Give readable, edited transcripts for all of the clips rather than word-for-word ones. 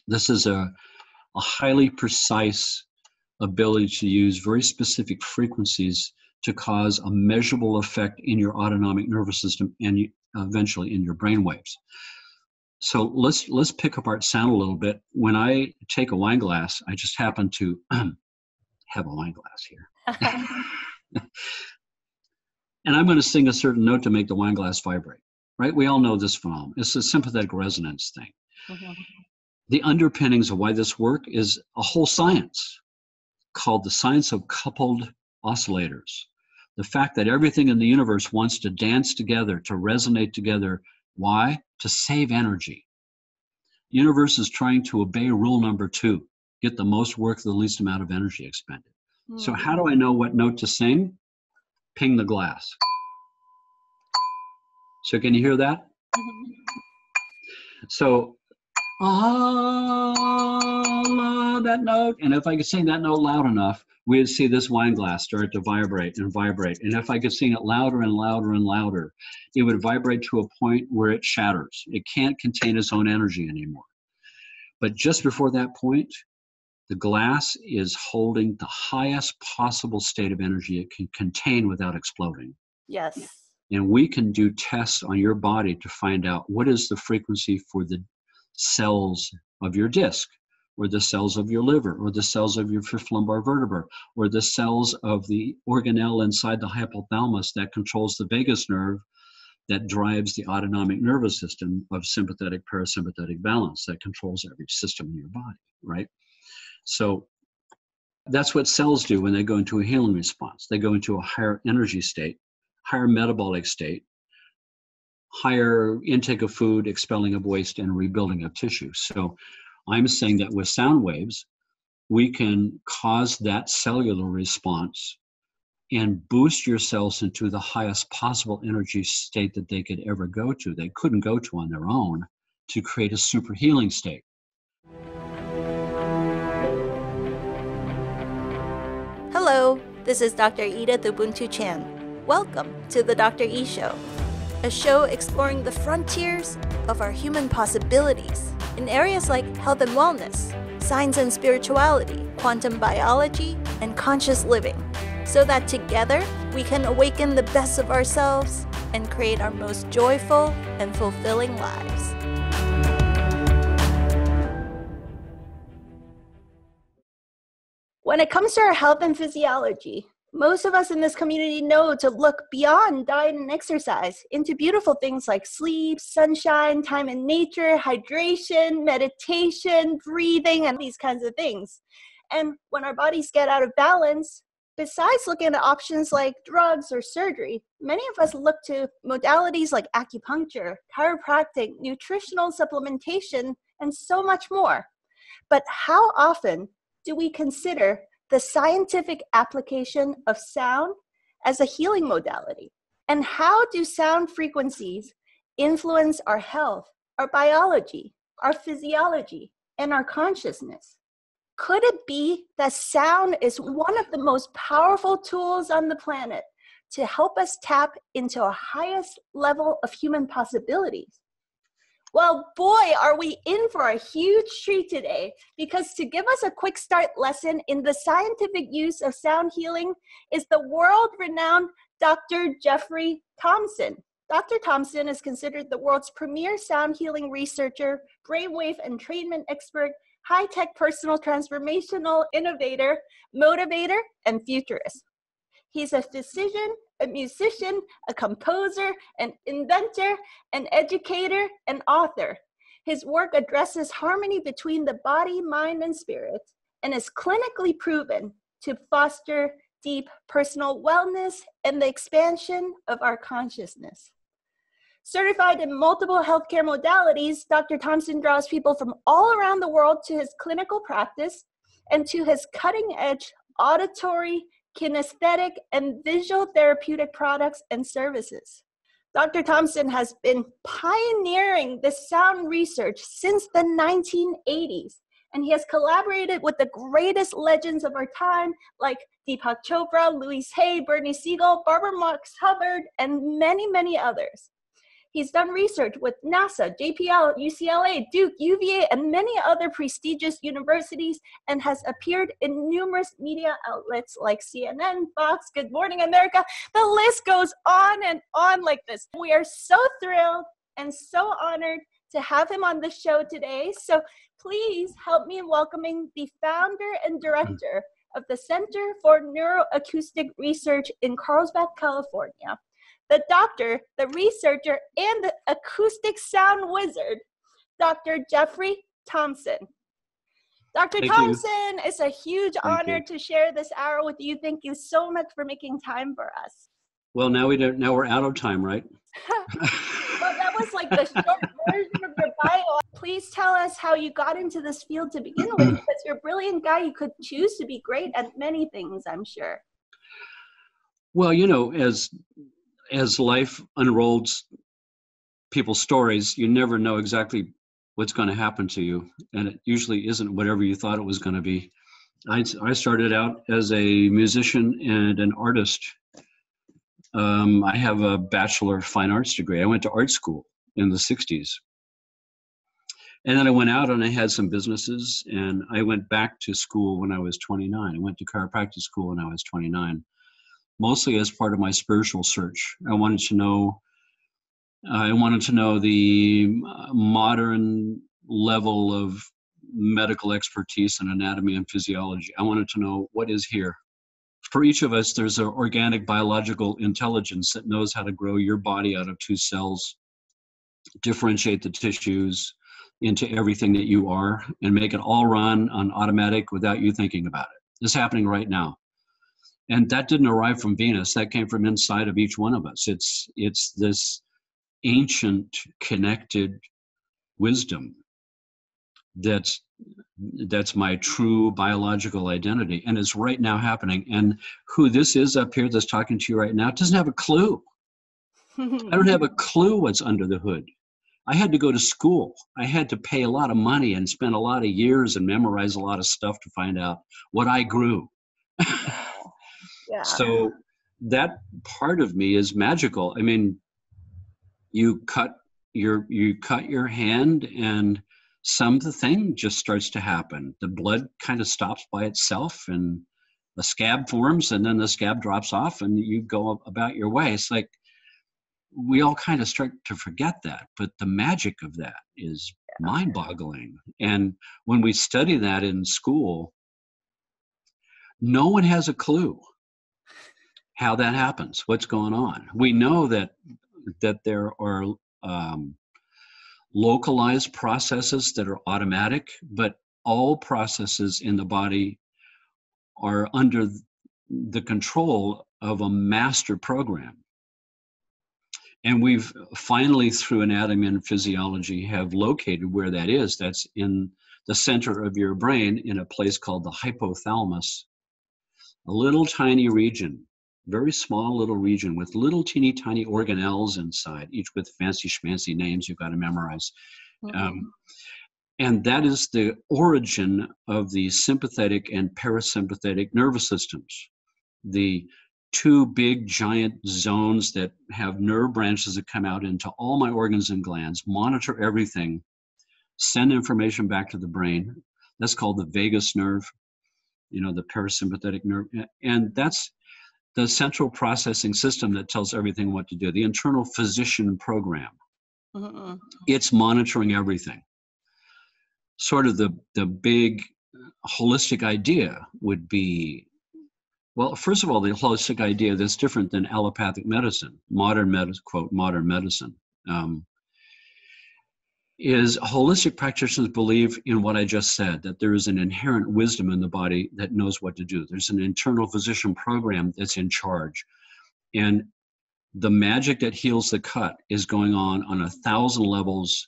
This is a highly precise ability to use very specific frequencies to cause a measurable effect in your autonomic nervous system and eventually in your brain waves. So let's pick apart sound a little bit. When I take a wine glass, I just happen to have a wine glass here. And I'm going to sing a certain note to make the wine glass vibrate, right? We all know this phenomenon. It's a sympathetic resonance thing. Mm-hmm. The underpinnings of why this works is a whole science called the science of coupled oscillators. The fact that everything in the universe wants to dance together, to resonate together. Why? To save energy. The universe is trying to obey rule number 2, get the most work, the least amount of energy expended. Mm-hmm. So how do I know what note to sing? Ping the glass. So can you hear that? Mm-hmm. So, that note, and if I could sing that note loud enough, we'd see this wine glass start to vibrate and vibrate. And if I could sing it louder and louder and louder, it would vibrate to a point where it shatters. It can't contain its own energy anymore. But just before that point, the glass is holding the highest possible state of energy it can contain without exploding. Yes. And we can do tests on your body to find out what is the frequency for the cells of your disc, or the cells of your liver, or the cells of your fifth lumbar vertebra, or the cells of the organelle inside the hypothalamus that controls the vagus nerve that drives the autonomic nervous system of sympathetic parasympathetic balance that controls every system in your body, right? So that's what cells do when they go into a healing response. They go into a higher energy state, higher metabolic state, higher intake of food, expelling of waste, and rebuilding of tissue. So I'm saying that with sound waves, we can cause that cellular response and boost your cells into the highest possible energy state that they could ever go to. They couldn't go to on their own, to create a super healing state. Hello, this is Dr. Edith Ubuntu Chan. Welcome to the Dr. E Show, a show exploring the frontiers of our human possibilities in areas like health and wellness, science and spirituality, quantum biology, and conscious living, so that together we can awaken the best of ourselves and create our most joyful and fulfilling lives. When it comes to our health and physiology, most of us in this community know to look beyond diet and exercise into beautiful things like sleep, sunshine, time in nature, hydration, meditation, breathing, and these kinds of things. And when our bodies get out of balance, besides looking at options like drugs or surgery, many of us look to modalities like acupuncture, chiropractic, nutritional supplementation, and so much more. But how often do we consider the scientific application of sound as a healing modality? And how do sound frequencies influence our health, our biology, our physiology, and our consciousness? Could it be that sound is one of the most powerful tools on the planet to help us tap into our highest level of human possibilities? Well, boy, are we in for a huge treat today, because to give us a quick start lesson in the scientific use of sound healing is the world-renowned Dr. Jeffery Thompson. Dr. Thompson is considered the world's premier sound healing researcher, brainwave entrainment expert, high-tech personal transformational innovator, motivator, and futurist. He's a physician, a musician, a composer, an inventor, an educator, and author. His work addresses harmony between the body, mind, and spirit, and is clinically proven to foster deep personal wellness and the expansion of our consciousness. Certified in multiple healthcare modalities, Dr. Thompson draws people from all around the world to his clinical practice and to his cutting-edge auditory, kinesthetic, and visual therapeutic products and services. Dr. Thompson has been pioneering this sound research since the 1980s, and he has collaborated with the greatest legends of our time like Deepak Chopra, Louise Hay, Bernie Siegel, Barbara Marx Hubbard, and many, many others. He's done research with NASA, JPL, UCLA, Duke, UVA, and many other prestigious universities, and has appeared in numerous media outlets like CNN, Fox, Good Morning America. The list goes on and on like this. We are so thrilled and so honored to have him on the show today. So please help me in welcoming the founder and director of the Center for Neuroacoustic Research in Carlsbad, California, the doctor, the researcher, and the acoustic sound wizard, Dr. Jeffery Thompson. Dr. Thompson, it's a huge honor to share this hour with you. Thank you so much for making time for us. Well, now we're out of time, right? Well, that was like the short version of your bio. Please tell us how you got into this field to begin with, because you're a brilliant guy. You could choose to be great at many things, I'm sure. Well, you know, as life unrolls people's stories, you never know exactly what's going to happen to you. And it usually isn't whatever you thought it was going to be. I started out as a musician and an artist. I have a Bachelor of Fine Arts degree. I went to art school in the 60s. And then I went out and I had some businesses, and I went back to school when I was 29. I went to chiropractic school when I was 29, mostly as part of my spiritual search. I wanted to know the modern level of medical expertise in anatomy and physiology. I wanted to know what is here. For each of us, there's an organic biological intelligence that knows how to grow your body out of 2 cells, differentiate the tissues into everything that you are, and make it all run on automatic without you thinking about it. It's happening right now. And that didn't arrive from Venus. That came from inside of each one of us. It's this ancient connected wisdom that's my true biological identity, and it's right now happening. And who this is up here that's talking to you right now doesn't have a clue. I don't have a clue what's under the hood. I had to go to school. I had to pay a lot of money and spend a lot of years and memorize a lot of stuff to find out what I grew. Yeah. So that part of me is magical. I mean, you cut your hand and something just starts to happen. The blood kind of stops by itself and the scab forms, and then the scab drops off and you go about your way. It's like we all kind of start to forget that, but the magic of that is mind-boggling. And when we study that in school, no one has a clue how that happens, what's going on. We know that there are localized processes that are automatic, but all processes in the body are under the control of a master program. And we've finally, through anatomy and physiology, have located where that is. That's in the center of your brain in a place called the hypothalamus, a little tiny region, very small little region with little teeny tiny organelles inside, each with fancy schmancy names you've got to memorize. Mm-hmm. And that is the origin of the sympathetic and parasympathetic nervous systems. The 2 big giant zones that have nerve branches that come out into all my organs and glands, monitor everything, send information back to the brain. That's called the vagus nerve, the parasympathetic nerve. And that's the central processing system that tells everything what to do, the internal physician program. Uh-uh. It's monitoring everything. Sort of the big holistic idea would be, well, first of all, the holistic idea that's different than allopathic medicine, modern medicine, quote, modern medicine, is holistic practitioners believe in what I just said, that there is an inherent wisdom in the body that knows what to do. There's an internal physician program that's in charge. And the magic that heals the cut is going on 1,000 levels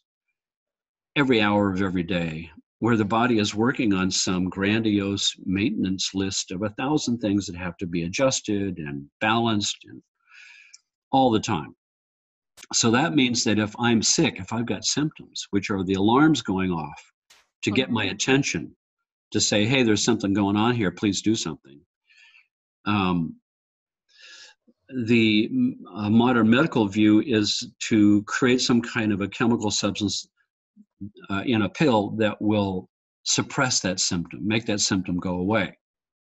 every hour of every day, where the body is working on some grandiose maintenance list of 1,000 things that have to be adjusted and balanced and all the time. So that means that if I'm sick, if I've got symptoms, which are the alarms going off to get my attention, to say, hey, there's something going on here, please do something. the modern medical view is to create some kind of a chemical substance in a pill that will suppress that symptom, make that symptom go away.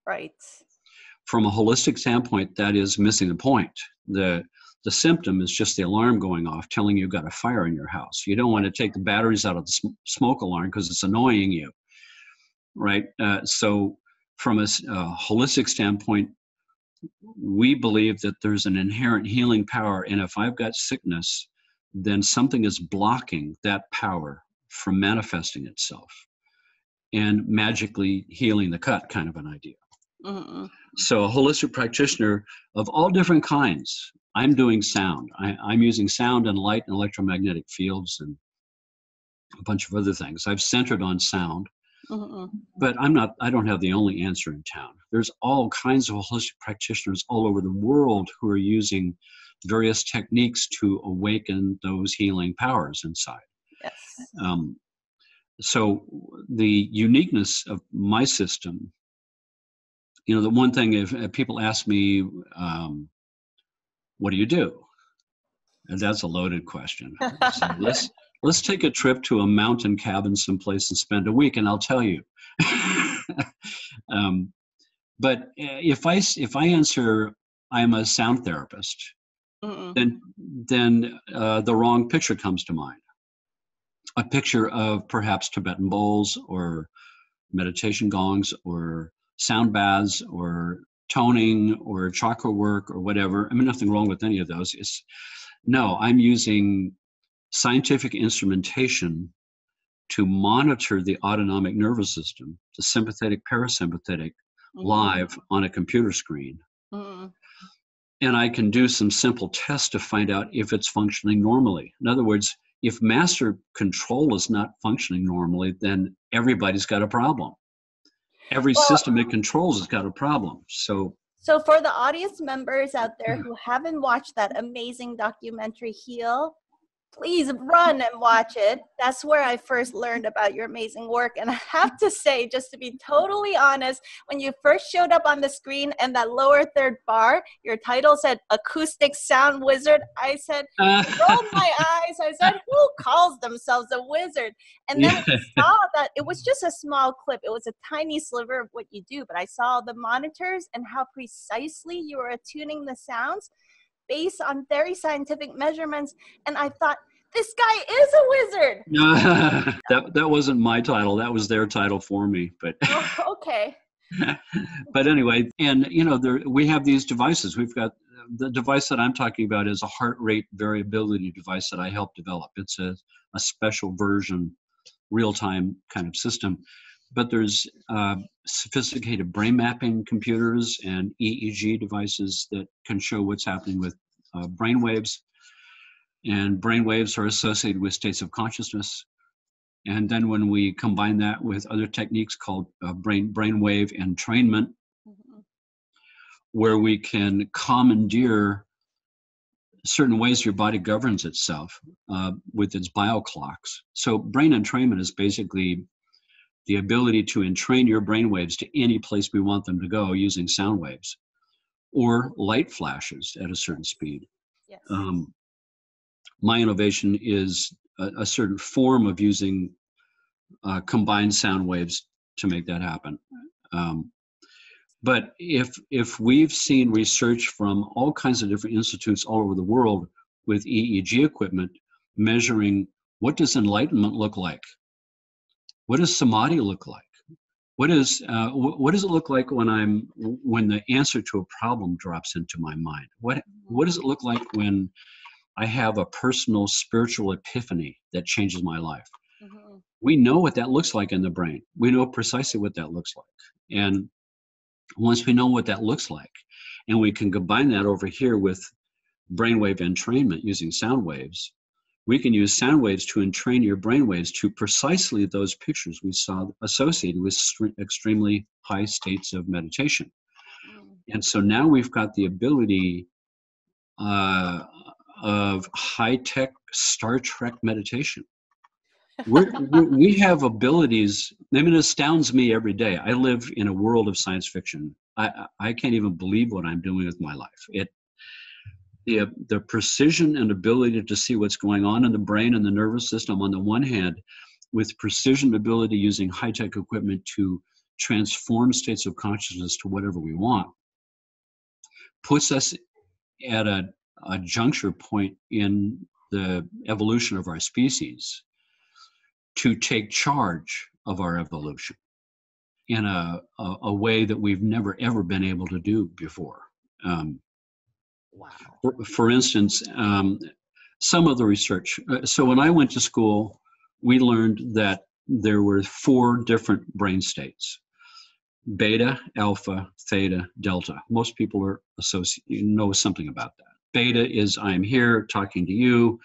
Right. From a holistic standpoint, that is missing the point. The symptom is just the alarm going off telling you you've got a fire in your house. You don't want to take the batteries out of the smoke alarm because it's annoying you, right? So from a holistic standpoint, we believe that there's an inherent healing power, and if I've got sickness, then something is blocking that power from manifesting itself and magically healing the cut, kind of an idea. Mm-hmm. So a holistic practitioner of all different kinds. I'm doing sound. I'm using sound and light and electromagnetic fields and a bunch of other things. I've centered on sound, but I don't have the only answer in town. There's all kinds of holistic practitioners all over the world who are using various techniques to awaken those healing powers inside. Yes. So the uniqueness of my system, you know, the one thing, if people ask me, what do you do? And that's a loaded question. So let's take a trip to a mountain cabin someplace and spend a week, and I'll tell you. But if I answer I'm a sound therapist, then the wrong picture comes to mind. A picture of perhaps Tibetan bowls or meditation gongs or sound baths or toning or chakra work or whatever. I mean, nothing wrong with any of those. No, I'm using scientific instrumentation to monitor the autonomic nervous system, the sympathetic, parasympathetic, live on a computer screen. And I can do some simple tests to find out if it's functioning normally. In other words, if master control is not functioning normally, then everybody's got a problem. Every system it controls has got a problem. So for the audience members out there who haven't watched that amazing documentary Heal, please run and watch it. That's where I first learned about your amazing work. And I have to say, just to be totally honest, when you first showed up on the screen and that lower third bar, your title said Acoustic Sound Wizard. I said, rolled my eyes. I said, who calls themselves a wizard? And then I saw that it was just a small clip. It was a tiny sliver of what you do. But I saw the monitors and how precisely you were attuning the sounds based on very scientific measurements, and I thought, this guy is a wizard. That wasn't my title. That was their title for me. But okay. But anyway, and you know, we have these devices. We've got the device that I'm talking about is a heart rate variability device that I helped develop. It's a special version, real-time kind of system. But there's sophisticated brain mapping computers and EEG devices that can show what's happening with brain waves. And brain waves are associated with states of consciousness. And then when we combine that with other techniques called brainwave entrainment, where we can commandeer certain ways your body governs itself with its bioclocks. So brain entrainment is basically the ability to entrain your brain waves to any place we want them to go using sound waves or light flashes at a certain speed. Yes. My innovation is a certain form of using combined sound waves to make that happen. But if we've seen research from all kinds of different institutes all over the world with EEG equipment measuring what does enlightenment look like? What does samadhi look like? What does it look like when the answer to a problem drops into my mind? What does it look like when I have a personal spiritual epiphany that changes my life? We know what that looks like in the brain. We know precisely what that looks like. And once we know what that looks like, and we can combine that over here with brainwave entrainment using sound waves, we can use sound waves to entrain your brain waves to precisely those pictures we saw associated with extremely high states of meditation. And so now we've got the ability of high-tech Star Trek meditation. We have abilities. I mean, it astounds me every day. I live in a world of science fiction. I can't even believe what I'm doing with my life. the precision and ability to see what's going on in the brain and the nervous system on the one hand, with precision ability using high-tech equipment to transform states of consciousness to whatever we want, puts us at a juncture point in the evolution of our species to take charge of our evolution in a way that we've never ever been able to do before. Wow. For instance, some of the research. So when I went to school, we learned that there were 4 different brain states: beta, alpha, theta, delta. Most people are know something about that. Beta is I'm here talking to you,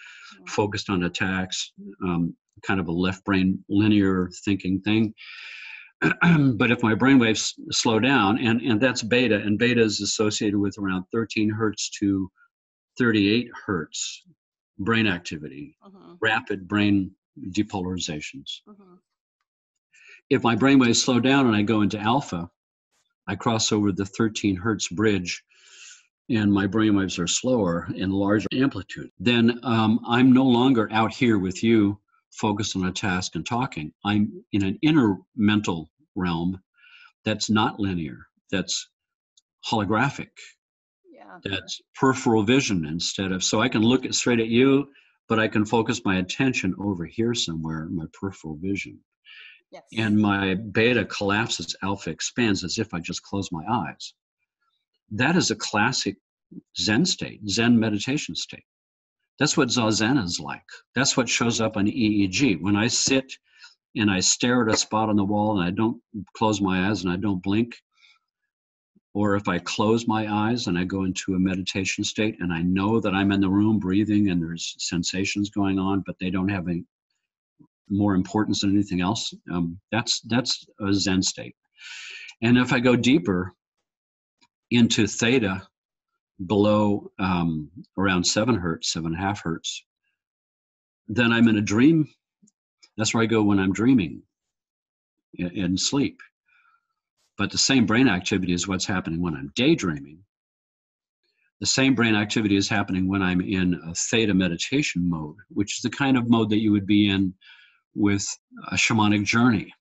focused on attacks, kind of a left brain linear thinking thing. But if my brain waves slow down, and that's beta, and beta is associated with around 13 hertz to 38 hertz brain activity, rapid brain depolarizations. If my brain waves slow down and I go into alpha, I cross over the 13 hertz bridge and my brain waves are slower and larger amplitude. Then I'm no longer out here with you focused on a task and talking. I'm in an inner mental realm that's not linear, that's holographic, that's peripheral vision instead of, so I can look straight at you, but I can focus my attention over here somewhere in my peripheral vision. Yes. And my beta collapses, alpha expands as if I just close my eyes. That is a classic Zen state, Zen meditation state. That's what Zazen is like. That's what shows up on EEG. When I sit and I stare at a spot on the wall and I don't close my eyes and I don't blink, or if I close my eyes and I go into a meditation state and I know that I'm in the room breathing and there's sensations going on, but they don't have any more importance than anything else, that's a Zen state. And if I go deeper into theta, below around 7 hertz, 7.5 hertz, then I'm in a dream. That's where I go when I'm dreaming in sleep. But the same brain activity is what's happening when I'm daydreaming. The same brain activity is happening when I'm in a theta meditation mode, which is the kind of mode that you would be in with a shamanic journey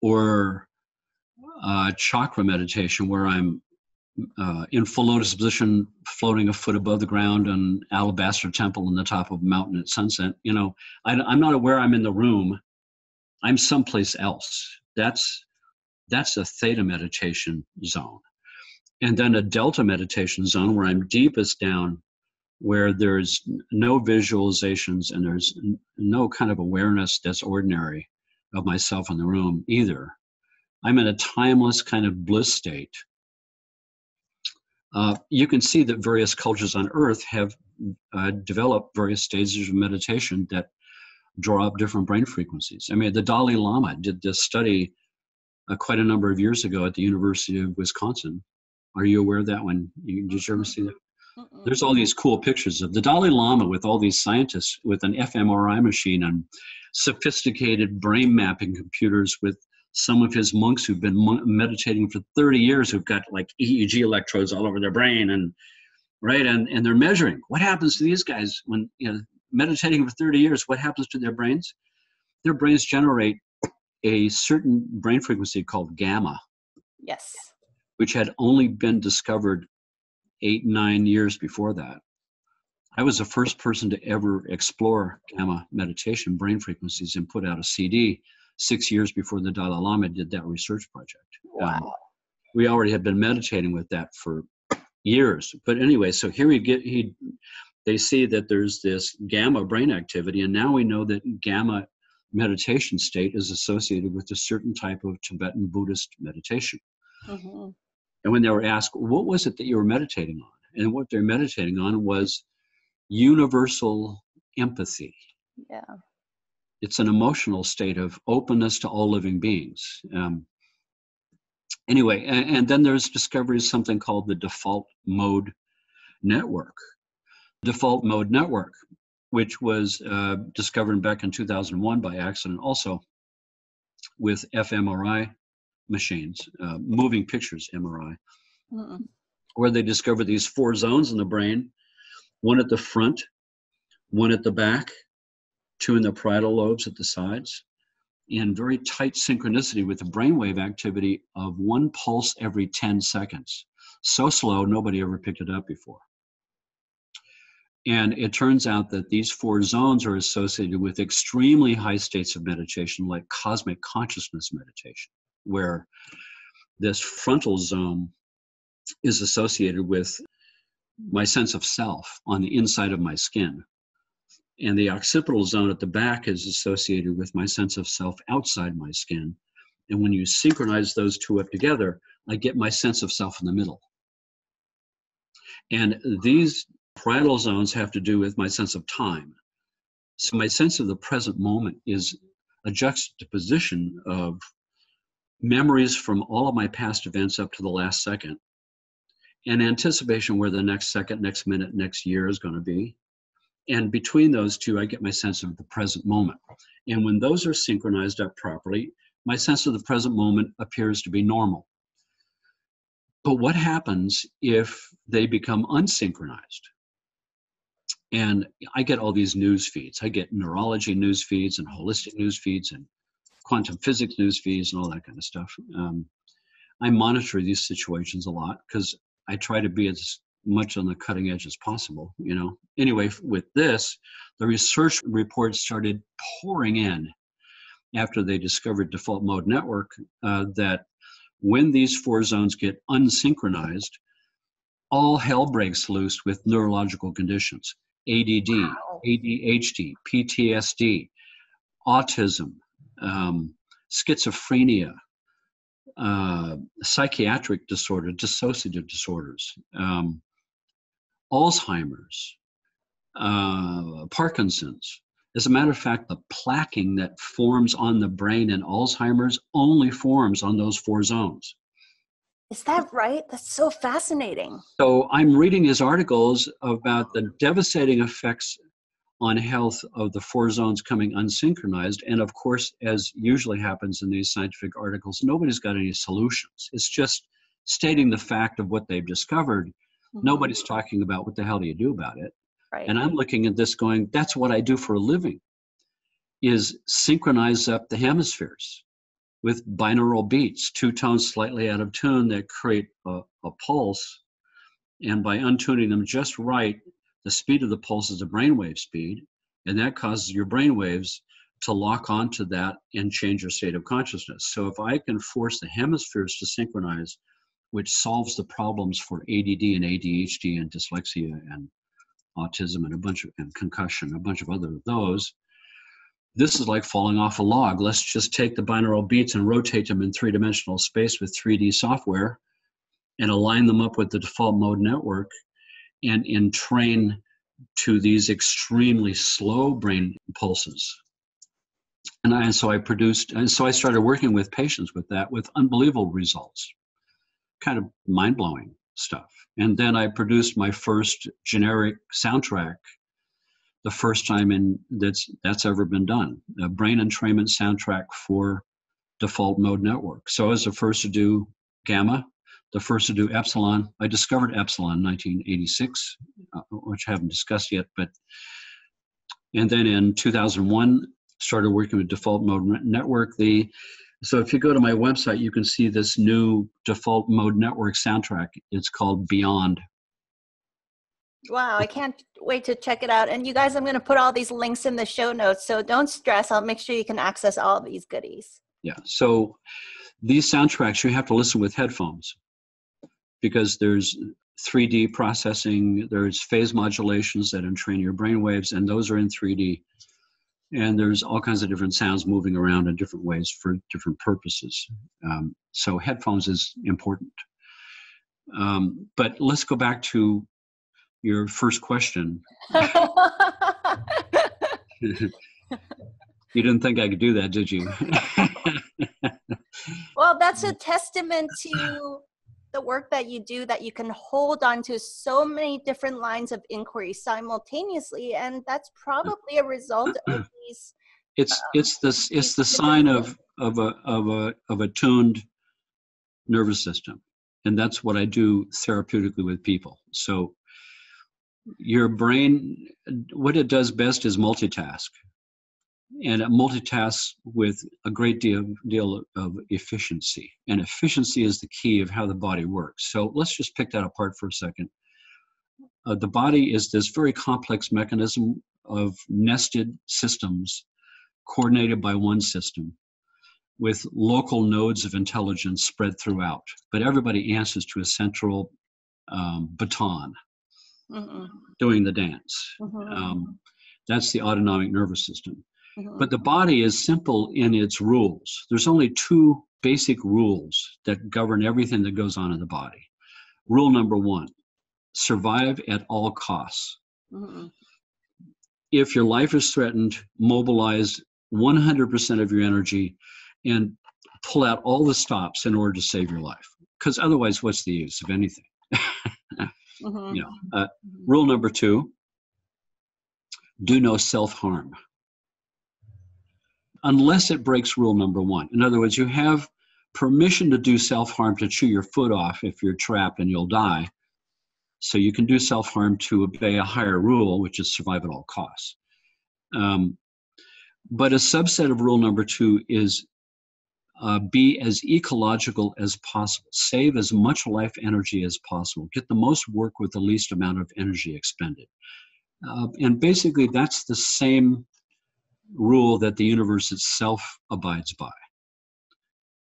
or chakra meditation, where I'm in full lotus position, floating a foot above the ground on alabaster temple on the top of a mountain at sunset. You know, I'm not aware I'm in the room. I'm someplace else. That's a theta meditation zone. And then a delta meditation zone where I'm deepest down, where there's no visualizations and there's no kind of awareness that's ordinary of myself in the room either. I'm in a timeless kind of bliss state. You can see that various cultures on Earth have developed various stages of meditation that draw up different brain frequencies. I mean, the Dalai Lama did this study quite a number of years ago at the University of Wisconsin. Are you aware of that one? Did you ever see that? There's all these cool pictures of the Dalai Lama with all these scientists with an fMRI machine and sophisticated brain mapping computers with some of his monks who've been meditating for 30 years, who've got like EEG electrodes all over their brain, and right, and they're measuring what happens to these guys when, you know, meditating for 30 years. What happens to their brains? Their brains generate a certain brain frequency called gamma. Yes. Which had only been discovered 8-9 years before that. I was the first person to ever explore gamma meditation brain frequencies and put out a CD 6 years before the Dalai Lama did that research project. Wow. We already had been meditating with that for years. But anyway, so here they see that there's this gamma brain activity, and now we know that gamma meditation state is associated with a certain type of Tibetan Buddhist meditation. Mm-hmm. And when they were asked, what was it that you were meditating on? And what they're meditating on was universal empathy. Yeah. It's an emotional state of openness to all living beings. Anyway, and then there's discoveries of something called the default mode network. Default mode network, which was discovered back in 2001 by accident also with fMRI machines, moving pictures MRI, where they discovered these 4 zones in the brain, one at the front, one at the back, 2 in the parietal lobes at the sides, in very tight synchronicity with the brainwave activity of 1 pulse every 10 seconds. So slow, nobody ever picked it up before. And it turns out that these 4 zones are associated with extremely high states of meditation, like cosmic consciousness meditation, where this frontal zone is associated with my sense of self on the inside of my skin. And the occipital zone at the back is associated with my sense of self outside my skin. And when you synchronize those 2 up together, I get my sense of self in the middle. And these parietal zones have to do with my sense of time. So my sense of the present moment is a juxtaposition of memories from all of my past events up to the last second, and anticipation where the next second, next minute, next year is going to be. And between those 2, I get my sense of the present moment. And when those are synchronized up properly, my sense of the present moment appears to be normal. But what happens if they become unsynchronized? And I get all these news feeds. I get neurology news feeds and holistic news feeds and quantum physics news feeds and all that kind of stuff. I monitor these situations a lot because I try to be as much on the cutting edge as possible, you know. Anyway, with this, the research reports started pouring in after they discovered default mode network, that when these 4 zones get unsynchronized, all hell breaks loose with neurological conditions: ADD, Wow. ADHD, PTSD, autism, schizophrenia, psychiatric disorder, dissociative disorders, Alzheimer's, Parkinson's. As a matter of fact, the plaquing that forms on the brain in Alzheimer's only forms on those 4 zones. Is that right? That's so fascinating. So I'm reading his articles about the devastating effects on health of the 4 zones coming unsynchronized. And of course, as usually happens in these scientific articles, nobody's got any solutions. It's just stating the fact of what they've discovered. Mm-hmm. Nobody's talking about what the hell do you do about it. Right. And I'm looking at this going, that's what I do for a living, is synchronize up the hemispheres with binaural beats, 2 tones slightly out of tune that create a pulse. And by untuning them just right, the speed of the pulse is a brainwave speed, and that causes your brainwaves to lock onto that and change your state of consciousness. So if I can force the hemispheres to synchronize, which solves the problems for ADD and ADHD and dyslexia and autism and concussion, a bunch of other of those, this is like falling off a log. Let's just take the binaural beats and rotate them in 3-dimensional space with 3D software and align them up with the default mode network and entrain to these extremely slow brain pulses. And so I started working with patients with that, with unbelievable results, kind of mind-blowing stuff. And then I produced my first generic soundtrack, the first time that's ever been done, a brain entrainment soundtrack for default mode network. So I was the first to do gamma, the first to do epsilon. I discovered epsilon in 1986, which I haven't discussed yet, and then in 2001, started working with default mode network. So if you go to my website, you can see this new default mode network soundtrack. It's called Beyond. Wow, I can't wait to check it out. And you guys, I'm going to put all these links in the show notes, so don't stress. I'll make sure you can access all these goodies. Yeah, so these soundtracks, you have to listen with headphones because there's 3D processing, there's phase modulations that entrain your brain waves, and those are in 3D. And there's all kinds of different sounds moving around in different ways for different purposes. So headphones is important. But let's go back to your first question. You didn't think I could do that, did you? Well, that's a testament to the work that you do, that you can hold on to so many different lines of inquiry simultaneously, and that's probably a result of these. It's the sign of a tuned nervous system. And that's what I do therapeutically with people. So your brain, what it does best is multitask. And it multitasks with a great deal of efficiency. And efficiency is the key of how the body works. So let's just pick that apart for a second. The body is this very complex mechanism of nested systems coordinated by one system with local nodes of intelligence spread throughout. But everybody answers to a central baton doing the dance. That's the autonomic nervous system. But the body is simple in its rules. There's only two basic rules that govern everything that goes on in the body. Rule number one, survive at all costs. If your life is threatened, mobilize 100% of your energy and pull out all the stops in order to save your life. Because otherwise, what's the use of anything? Rule number two, do no self-harm. Unless it breaks rule number one. In other words, you have permission to do self-harm, to chew your foot off if you're trapped and you'll die. So you can do self-harm to obey a higher rule, which is survive at all costs. But a subset of rule number two is be as ecological as possible. Save as much life energy as possible. Get the most work with the least amount of energy expended. And basically, that's the same rule that the universe itself abides by.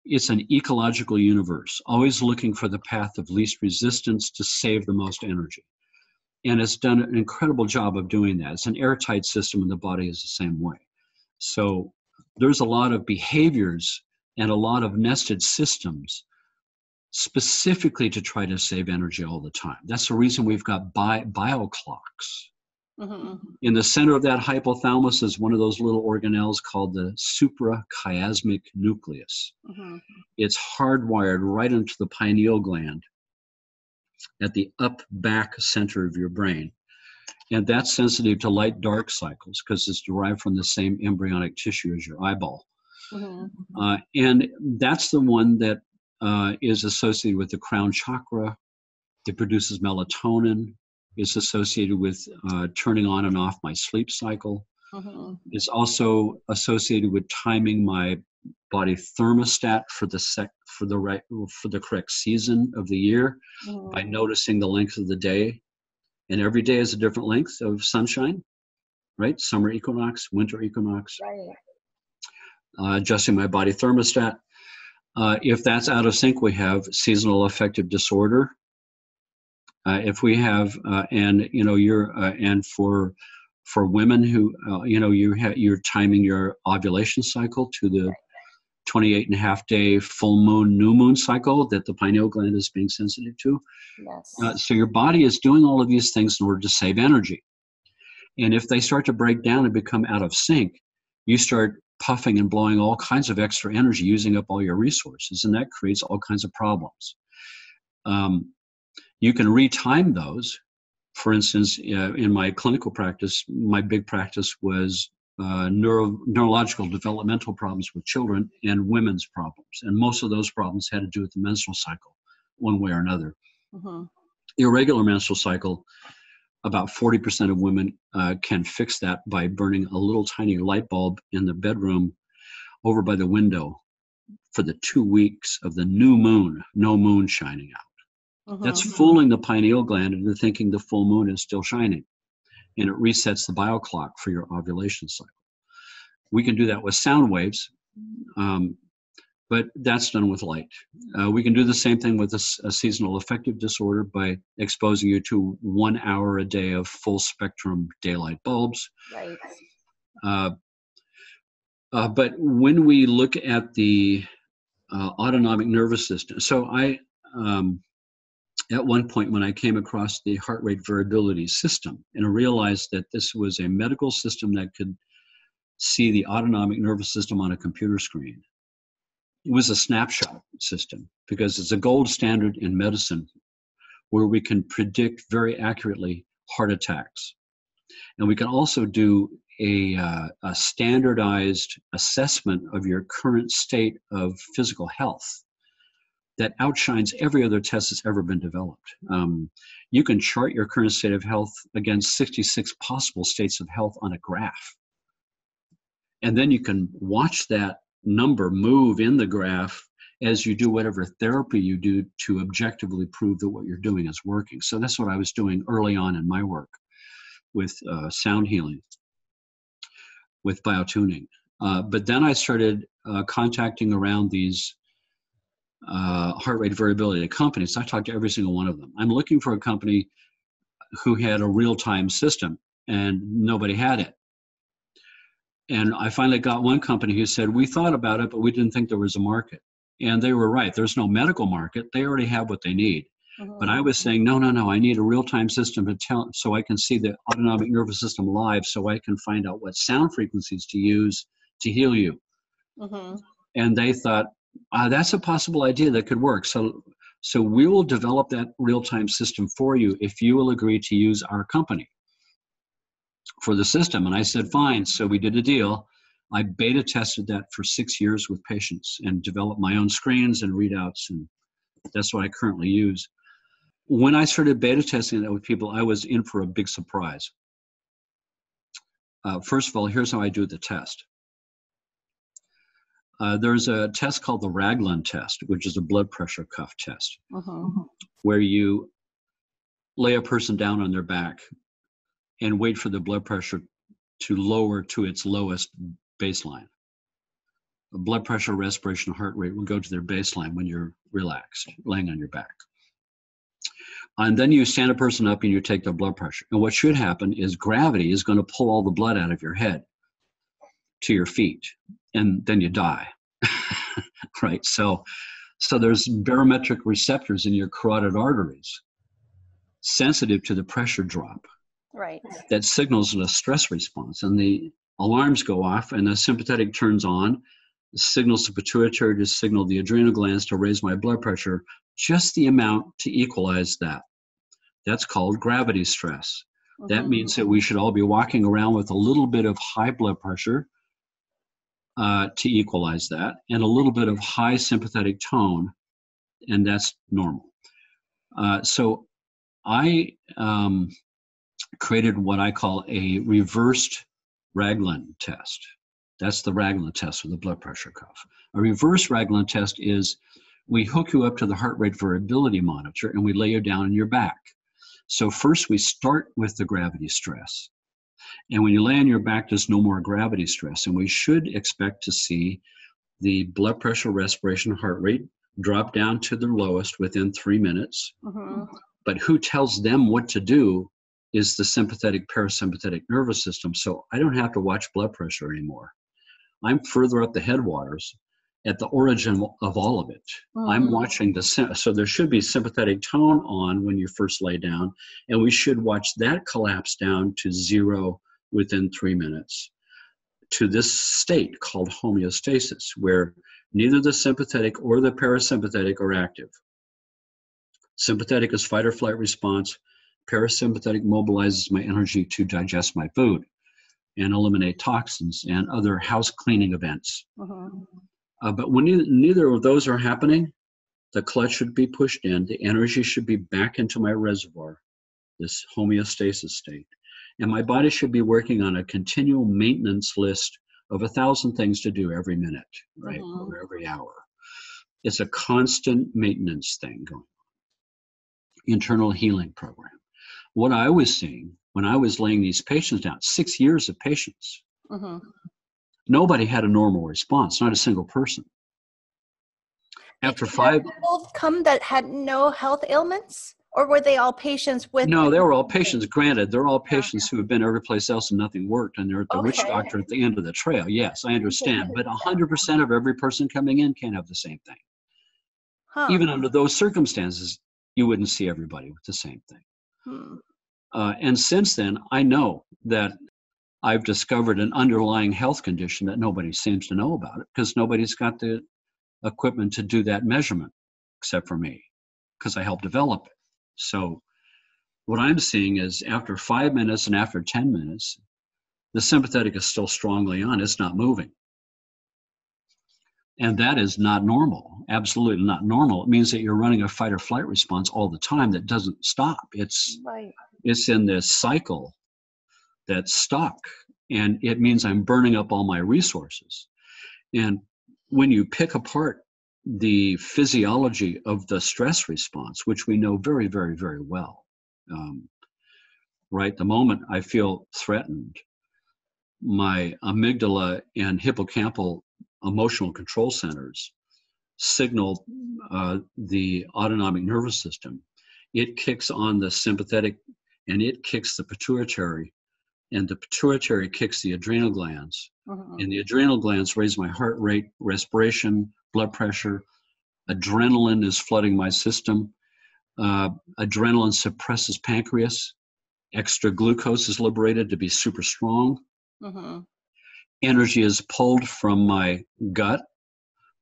It's an ecological universe, always looking for the path of least resistance to save the most energy. And it's done an incredible job of doing that. It's an airtight system, and the body is the same way. So there's a lot of behaviors and a lot of nested systems specifically to try to save energy all the time. That's the reason we've got bioclocks. In the center of that hypothalamus is one of those little organelles called the suprachiasmatic nucleus. It's hardwired right into the pineal gland at the back center of your brain. And that's sensitive to light-dark cycles because it's derived from the same embryonic tissue as your eyeball. And that's the one that is associated with the crown chakra. It produces melatonin. It's associated with turning on and off my sleep cycle. It's also associated with timing my body thermostat for the correct season of the year by noticing the length of the day. And every day is a different length of sunshine, right? Summer equinox, winter equinox. Adjusting my body thermostat. If that's out of sync, we have seasonal affective disorder. If we have, and for women who, you're timing your ovulation cycle to the 28.5-day full moon, new moon cycle that the pineal gland is being sensitive to. So your body is doing all of these things in order to save energy. And if they start to break down and become out of sync, you start puffing and blowing all kinds of extra energy, using up all your resources, and that creates all kinds of problems. You can retime those. For instance, in my clinical practice, my big practice was neurological developmental problems with children and women's problems. And most of those problems had to do with the menstrual cycle, one way or another. Irregular menstrual cycle, about 40% of women can fix that by burning a little tiny light bulb in the bedroom over by the window for the 2 weeks of the new moon, no moon shining out. That's fooling the pineal gland into thinking the full moon is still shining. And it resets the bioclock for your ovulation cycle. We can do that with sound waves, but that's done with light. We can do the same thing with a seasonal affective disorder by exposing you to 1 hour a day of full spectrum daylight bulbs. But when we look at the autonomic nervous system, so at one point when I came across the heart rate variability system and I realized that this was a medical system that could see the autonomic nervous system on a computer screen. It was a snapshot system because it's a gold standard in medicine where we can predict very accurately heart attacks. And we can also do a standardized assessment of your current state of physical health that outshines every other test that's ever been developed. You can chart your current state of health against 66 possible states of health on a graph. And then you can watch that number move in the graph as you do whatever therapy you do to objectively prove that what you're doing is working. So that's what I was doing early on in my work with sound healing, with biotuning. But then I started contacting around these heart rate variability companies. I talked to every single one of them. I'm looking for a company who had a real-time system, and nobody had it. And I finally got one company who said, we thought about it, but we didn't think there was a market. And they were right. There's no medical market. They already have what they need. But I was saying, no, I need a real-time system to tell, so I can see the autonomic nervous system live, so I can find out what sound frequencies to use to heal you. And they thought, that's a possible idea that could work. So we will develop that real-time system for you if you will agree to use our company for the system. And I said, fine. So we did a deal. I beta tested that for 6 years with patients and developed my own screens and readouts. And that's what I currently use. When I started beta testing that with people, I was in for a big surprise. First of all, here's how I do the test. There's a test called the Raglan Test, which is a blood pressure cuff test, where you lay a person down on their back and wait for the blood pressure to lower to its lowest baseline. The blood pressure, respiration, heart rate will go to their baseline when you're relaxed, laying on your back. And then you stand a person up and you take their blood pressure. And what should happen is gravity is going to pull all the blood out of your head to your feet, and then you die, right? So there's barometric receptors in your carotid arteries sensitive to the pressure drop. Right. That signals a stress response, and the alarms go off, and the sympathetic turns on, signals the pituitary to signal the adrenal glands to raise my blood pressure, just the amount to equalize that. That's called gravity stress. That means that we should all be walking around with a little bit of high blood pressure to equalize that, and a little bit of high sympathetic tone, and that's normal. So I created what I call a reversed Raglan test. That's the Raglan test with the blood pressure cuff. A reverse Raglan test is we hook you up to the heart rate variability monitor and we lay you down on your back. So first we start with the gravity stress. And when you lay on your back, there's no more gravity stress. And we should expect to see the blood pressure, respiration, heart rate drop down to their lowest within 3 minutes. But who tells them what to do is the sympathetic parasympathetic nervous system. So I don't have to watch blood pressure anymore. I'm further up the headwaters at the origin of all of it. I'm watching so there should be sympathetic tone on when you first lay down, and we should watch that collapse down to 0 within 3 minutes to this state called homeostasis, where neither the sympathetic or the parasympathetic are active. Sympathetic is fight or flight response. Parasympathetic mobilizes my energy to digest my food and eliminate toxins and other house cleaning events. But when neither of those are happening, the clutch should be pushed in, the energy should be back into my reservoir, this homeostasis state. And my body should be working on a continual maintenance list of 1,000 things to do every minute, right, or every hour. It's a constant maintenance thing going on. Internal healing program. What I was seeing when I was laying these patients down, 6 years of patients, nobody had a normal response, not a single person. After 5 people come that had no health ailments, or were they all patients with? No, they were all patients. Granted, they're all patients who have been every place else and nothing worked, and they're at the witch doctor at the end of the trail. Yes, I understand, but 100% of every person coming in can't have the same thing. Even under those circumstances, you wouldn't see everybody with the same thing. And since then, I know that I've discovered an underlying health condition that nobody seems to know about it, because nobody's got the equipment to do that measurement except for me, because I helped develop it. So what I'm seeing is after 5 minutes and after 10 minutes, the sympathetic is still strongly on. It's not moving. And that is not normal, absolutely not normal. It means that you're running a fight or flight response all the time that doesn't stop. It's in this cycle that's stuck, and it means I'm burning up all my resources. And when you pick apart the physiology of the stress response, which we know very, very, very well, right? The moment I feel threatened, my amygdala and hippocampal emotional control centers signal the autonomic nervous system. It kicks on the sympathetic, and it kicks the pituitary, and the pituitary kicks the adrenal glands. And the adrenal glands raise my heart rate, respiration, blood pressure. Adrenaline is flooding my system. Adrenaline suppresses pancreas. Extra glucose is liberated to be super strong. Energy is pulled from my gut,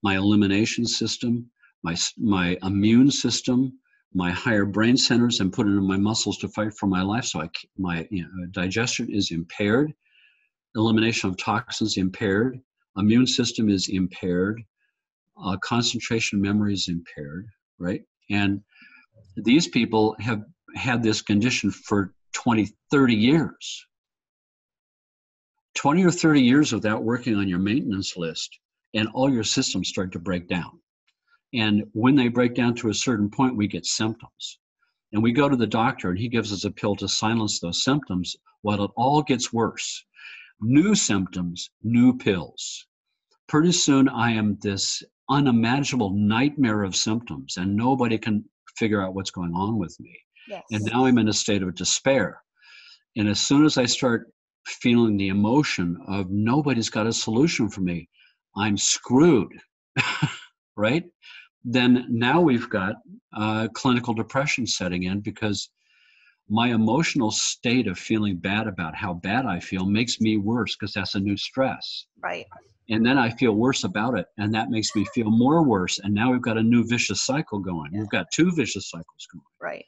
my elimination system, my immune system, my higher brain centers, and put it in my muscles to fight for my life. So my digestion is impaired, elimination of toxins impaired, immune system is impaired, concentration memory is impaired, right? And these people have had this condition for 20, 30 years. 20 or 30 years without working on your maintenance list, and all your systems start to break down. And when they break down to a certain point, we get symptoms. And we go to the doctor, and he gives us a pill to silence those symptoms while it all gets worse. New symptoms, new pills. Pretty soon, I am this unimaginable nightmare of symptoms, and nobody can figure out what's going on with me. Yes. And now I'm in a state of despair. And as soon as I start feeling the emotion of nobody's got a solution for me, I'm screwed, right? Then now we've got clinical depression setting in, because my emotional state of feeling bad about how bad I feel makes me worse, because that's a new stress. Right. And then I feel worse about it, and that makes me feel more worse. And now we've got a new vicious cycle going. We've got two vicious cycles going. Right.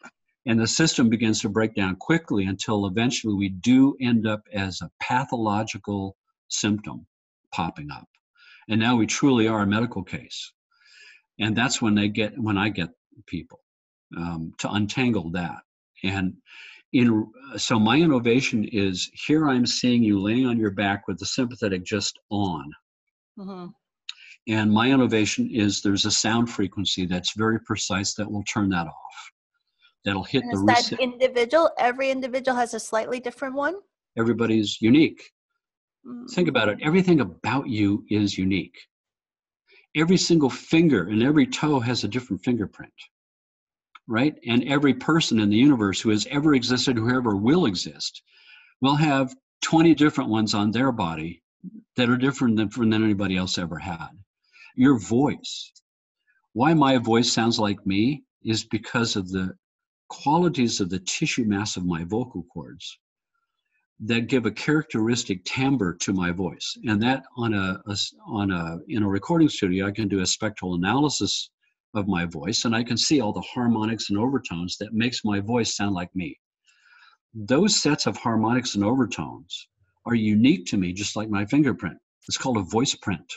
And the system begins to break down quickly until eventually we do end up as a pathological symptom popping up. And now we truly are a medical case. And that's when I get people to untangle that. And so my innovation is, here I'm seeing you laying on your back with the sympathetic just on. And my innovation is, there's a sound frequency that's very precise that will turn that off. That'll hit the reset. Is that individual? Every individual has a slightly different one? Everybody's unique. Think about it. Everything about you is unique. Every single finger and every toe has a different fingerprint, right? And every person in the universe who has ever existed, whoever will exist, will have 20 different ones on their body that are different than anybody else ever had. Your voice. Why my voice sounds like me is because of the qualities of the tissue mass of my vocal cords that give a characteristic timbre to my voice. And that in a recording studio, I can do a spectral analysis of my voice, and I can see all the harmonics and overtones that makes my voice sound like me. Those sets of harmonics and overtones are unique to me, just like my fingerprint. It's called a voice print.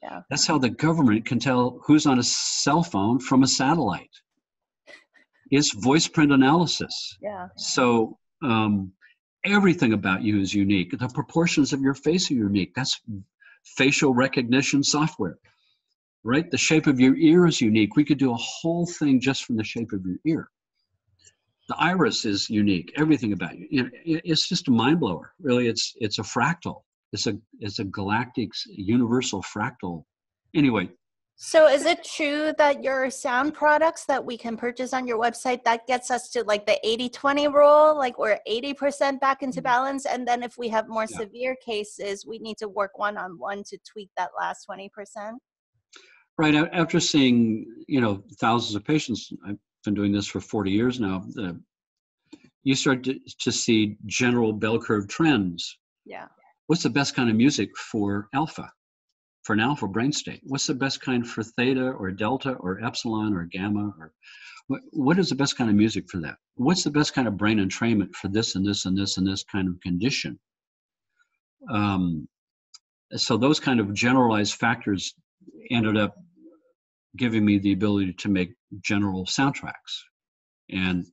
Yeah. That's how the government can tell who's on a cell phone from a satellite. It's voice print analysis. Yeah. So everything about you is unique. The proportions of your face are unique. That's facial recognition software, right? The shape of your ear is unique. We could do a whole thing just from the shape of your ear. The iris is unique. Everything about you. It's just a mind blower. Really, it's a fractal. It's a galactic universal fractal. Anyway. So is it true that your sound products that we can purchase on your website, that gets us to like the 80-20 rule, like we're 80% back into balance, and then if we have more severe cases, we need to work one-on-one to tweak that last 20%? Right. After seeing, thousands of patients, I've been doing this for 40 years now, you start to see general bell curve trends. Yeah. What's the best kind of music for alpha? For an alpha brain state? What's the best kind for theta or delta or epsilon or gamma? Or what is the best kind of music for that? What's the best kind of brain entrainment for this and this and this and this kind of condition? So those kind of generalized factors ended up giving me the ability to make general soundtracks. And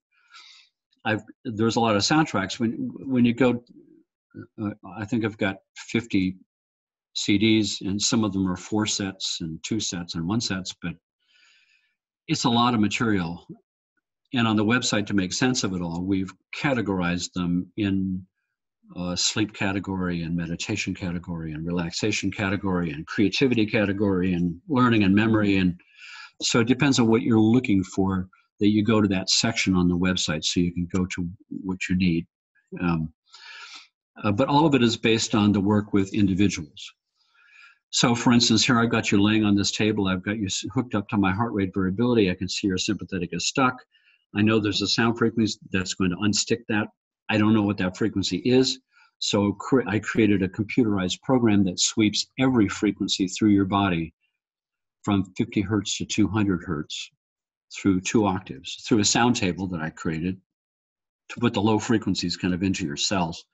there's a lot of soundtracks. When you go, I think I've got 50 CDs, and some of them are 4 sets and 2 sets and 1 sets, but it's a lot of material. And on the website, to make sense of it all, we've categorized them in sleep category and meditation category and relaxation category and creativity category and learning and memory. And so it depends on what you're looking for, that you go to that section on the website so you can go to what you need. But all of it is based on the work with individuals. So for instance, here I've got you laying on this table. I've got you hooked up to my heart rate variability. I can see your sympathetic is stuck. I know there's a sound frequency that's going to unstick that. I don't know what that frequency is. So I created a computerized program that sweeps every frequency through your body from 50 hertz to 200 hertz through 2 octaves, through a sound table that I created to put the low frequencies kind of into your cells.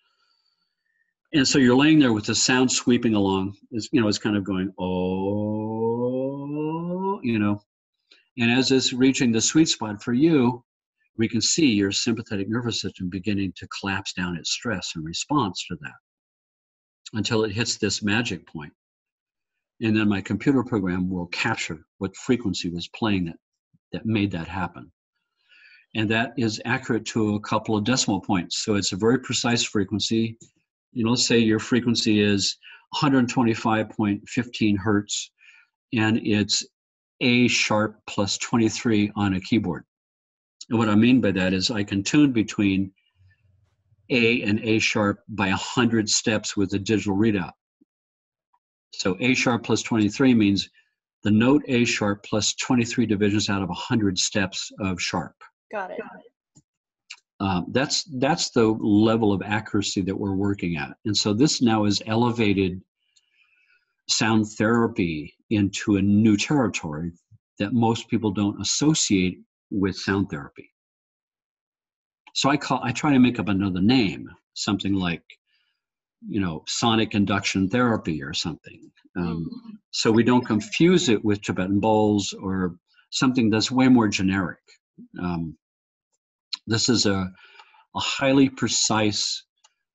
And so you're laying there with the sound sweeping along. It's kind of going, oh, and as it's reaching the sweet spot for you, we can see your sympathetic nervous system beginning to collapse down its stress in response to that until it hits this magic point. And then my computer program will capture what frequency was playing that made that happen. And that is accurate to a couple of decimal points. So it's a very precise frequency. Let's say your frequency is 125.15 hertz, and it's A sharp plus 23 on a keyboard. And what I mean by that is I can tune between A and A sharp by 100 steps with a digital readout. So A sharp plus 23 means the note A sharp plus 23 divisions out of 100 steps of sharp. Got it. That's the level of accuracy that we're working at. And so this now is elevated sound therapy into a new territory that most people don't associate with sound therapy. So I try to make up another name, something like, sonic induction therapy or something. So we don't confuse it with Tibetan bowls or something that's way more generic. This is a highly precise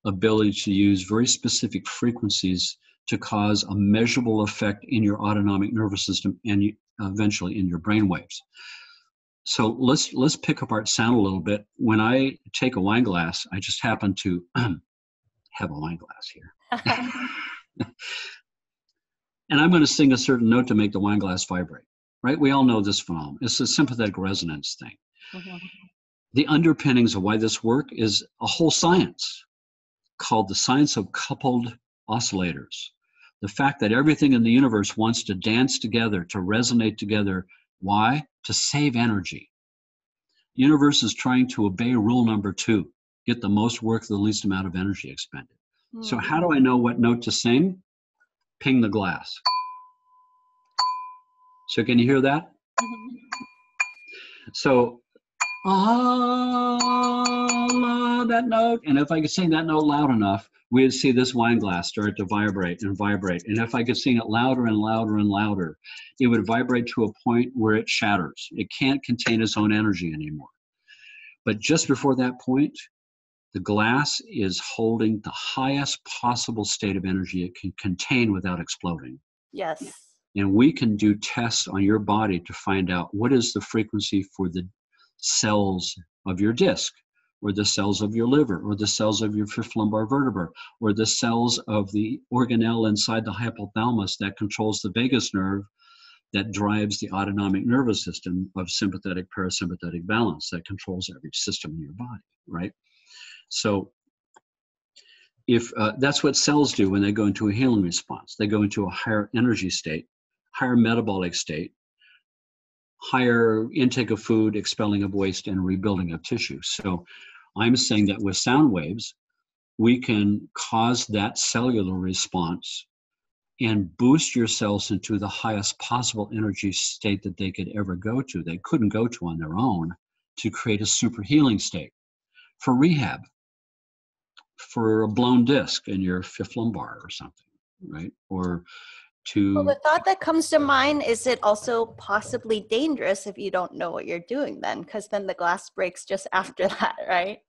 ability to use very specific frequencies to cause a measurable effect in your autonomic nervous system and eventually in your brain waves. So let's pick apart sound a little bit. When I take a wine glass, I just happen to have a wine glass here. And I'm going to sing a certain note to make the wine glass vibrate, right? We all know this phenomenon. It's a sympathetic resonance thing. Mm-hmm. The underpinnings of why this works is a whole science called the science of coupled oscillators. The fact that everything in the universe wants to dance together, to resonate together. Why? To save energy. The universe is trying to obey rule number 2, get the most work, the least amount of energy expended. Mm-hmm. So how do I know what note to sing? Ping the glass. So can you hear that? Mm-hmm. So, that note, and if I could sing that note loud enough, we'd see this wine glass start to vibrate and vibrate. And if I could sing it louder and louder and louder, it would vibrate to a point where it shatters. It can't contain its own energy anymore. But just before that point, the glass is holding the highest possible state of energy it can contain without exploding. Yes. And we can do tests on your body to find out what is the frequency for the cells of your disc, or the cells of your liver, or the cells of your fifth lumbar vertebra, or the cells of the organelle inside the hypothalamus that controls the vagus nerve that drives the autonomic nervous system of sympathetic parasympathetic balance that controls every system in your body, right? So if that's what cells do when they go into a healing response. They go into a higher energy state, higher metabolic state, higher intake of food, expelling of waste, and rebuilding of tissue. So I'm saying that with sound waves, we can cause that cellular response and boost your cells into the highest possible energy state that they could ever go to. They couldn't go to on their own, to create a super healing state for rehab, for a blown disc in your fifth lumbar or something, right? Or Well, to the thought that comes to mind is it also possibly dangerous if you don't know what you're doing then, because then the glass breaks just after that, right?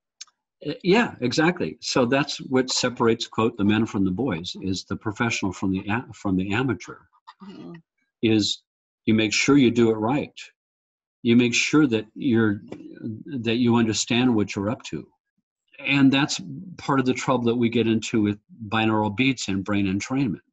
Yeah, exactly. So that's what separates, quote, the men from the boys, is the professional from the amateur. Mm-hmm. Is you make sure you do it right. You make sure that you understand what you're up to. And that's part of the trouble that we get into with binaural beats and brain entrainment.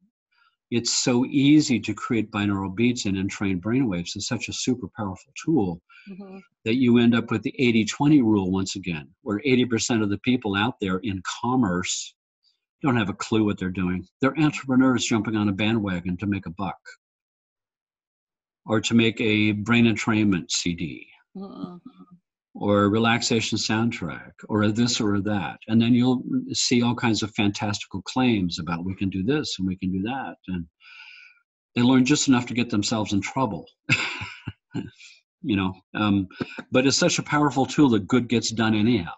It's so easy to create binaural beats and entrain brainwaves. It's such a super powerful tool Mm-hmm. that you end up with the 80-20 rule once again, where 80% of the people out there in commerce don't have a clue what they're doing. They're entrepreneurs jumping on a bandwagon to make a buck or to make a brain entrainment CD. Mm-hmm. Or a relaxation soundtrack, or a this or a that. And then you'll see all kinds of fantastical claims about we can do this and we can do that. And they learn just enough to get themselves in trouble. But it's such a powerful tool that good gets done anyhow.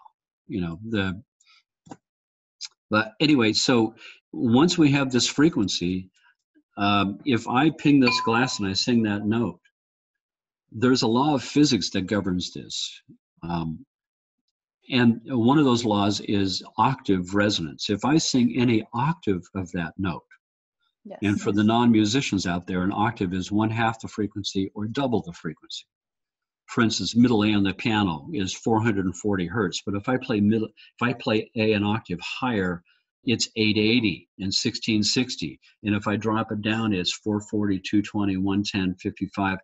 But anyway, so once we have this frequency, if I ping this glass and I sing that note, there's a law of physics that governs this. And one of those laws is octave resonance. If I sing any octave of that note, yes, and for the non-musicians out there, an octave is 1/2 the frequency or double the frequency. For instance, middle A on the piano is 440 hertz, but if I play A an octave higher, it's 880 and 1660. And if I drop it down, it's 440, 220, 110, 55,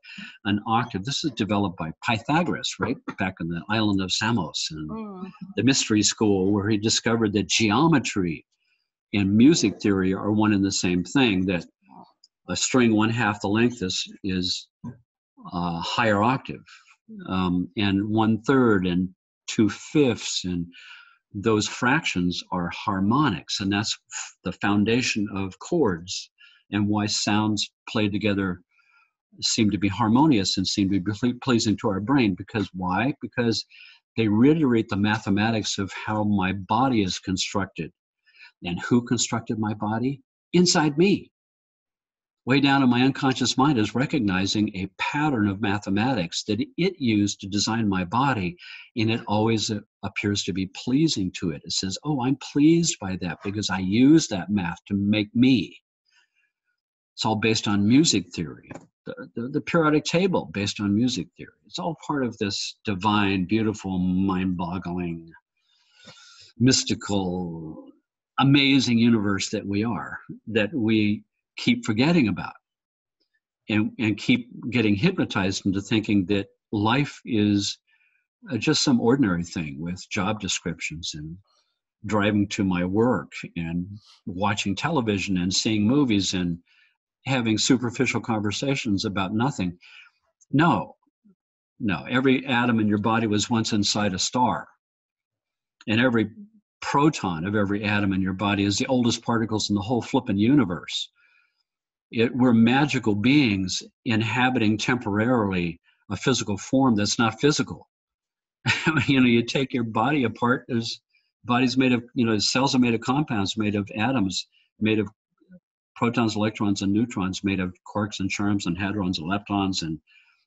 an octave. This is developed by Pythagoras, right? Back in the island of Samos and the mystery school, where he discovered that geometry and music theory are one and the same thing, that a string 1/2 the length is a higher octave, and 1/3 and 2/5 and those fractions are harmonics, and that's the foundation of chords and why sounds played together seem to be harmonious and seem to be pleasing to our brain. Because why? Because they reiterate the mathematics of how my body is constructed. And who constructed my body? Inside me. Way down in my unconscious mind is recognizing a pattern of mathematics that it used to design my body, and it always appears to be pleasing to it. It says, oh, I'm pleased by that because I use that math to make me. It's all based on music theory. The periodic table based on music theory. It's all part of this divine, beautiful, mind-boggling, mystical, amazing universe that we are, that we keep forgetting about and keep getting hypnotized into thinking that life is just some ordinary thing with job descriptions and driving to my work and watching television and seeing movies and having superficial conversations about nothing. No, every atom in your body was once inside a star, and every proton of every atom in your body is the oldest particles in the whole flippin' universe. We're magical beings inhabiting temporarily a physical form that's not physical. You take your body apart, body's made of, cells are made of compounds, made of atoms, made of protons, electrons, and neutrons, made of quarks and charms and hadrons and leptons, and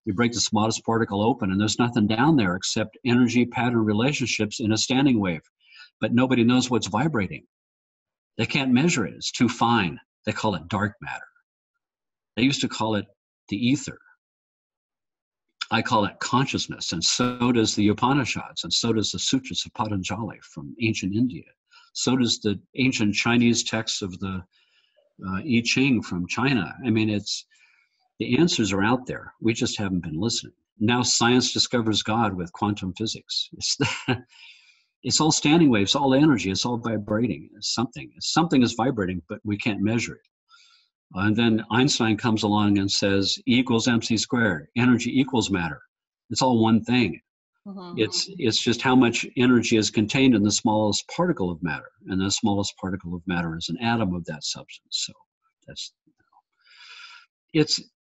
you break the smallest particle open and there's nothing down there except energy pattern relationships in a standing wave. But nobody knows what's vibrating. They can't measure it. It's too fine. They call it dark matter. They used to call it the ether. I call it consciousness, and so does the Upanishads, and so does the Sutras of Patanjali from ancient India. So does the ancient Chinese texts of the I Ching from China. I mean, the answers are out there. We just haven't been listening. Now science discovers God with quantum physics. It's all standing waves, all energy. It's all vibrating. Something is vibrating, but we can't measure it. And then Einstein comes along and says, E equals mc squared. Energy equals matter. It's all one thing. Mm-hmm. It's just how much energy is contained in the smallest particle of matter. And the smallest particle of matter is an atom of that substance. So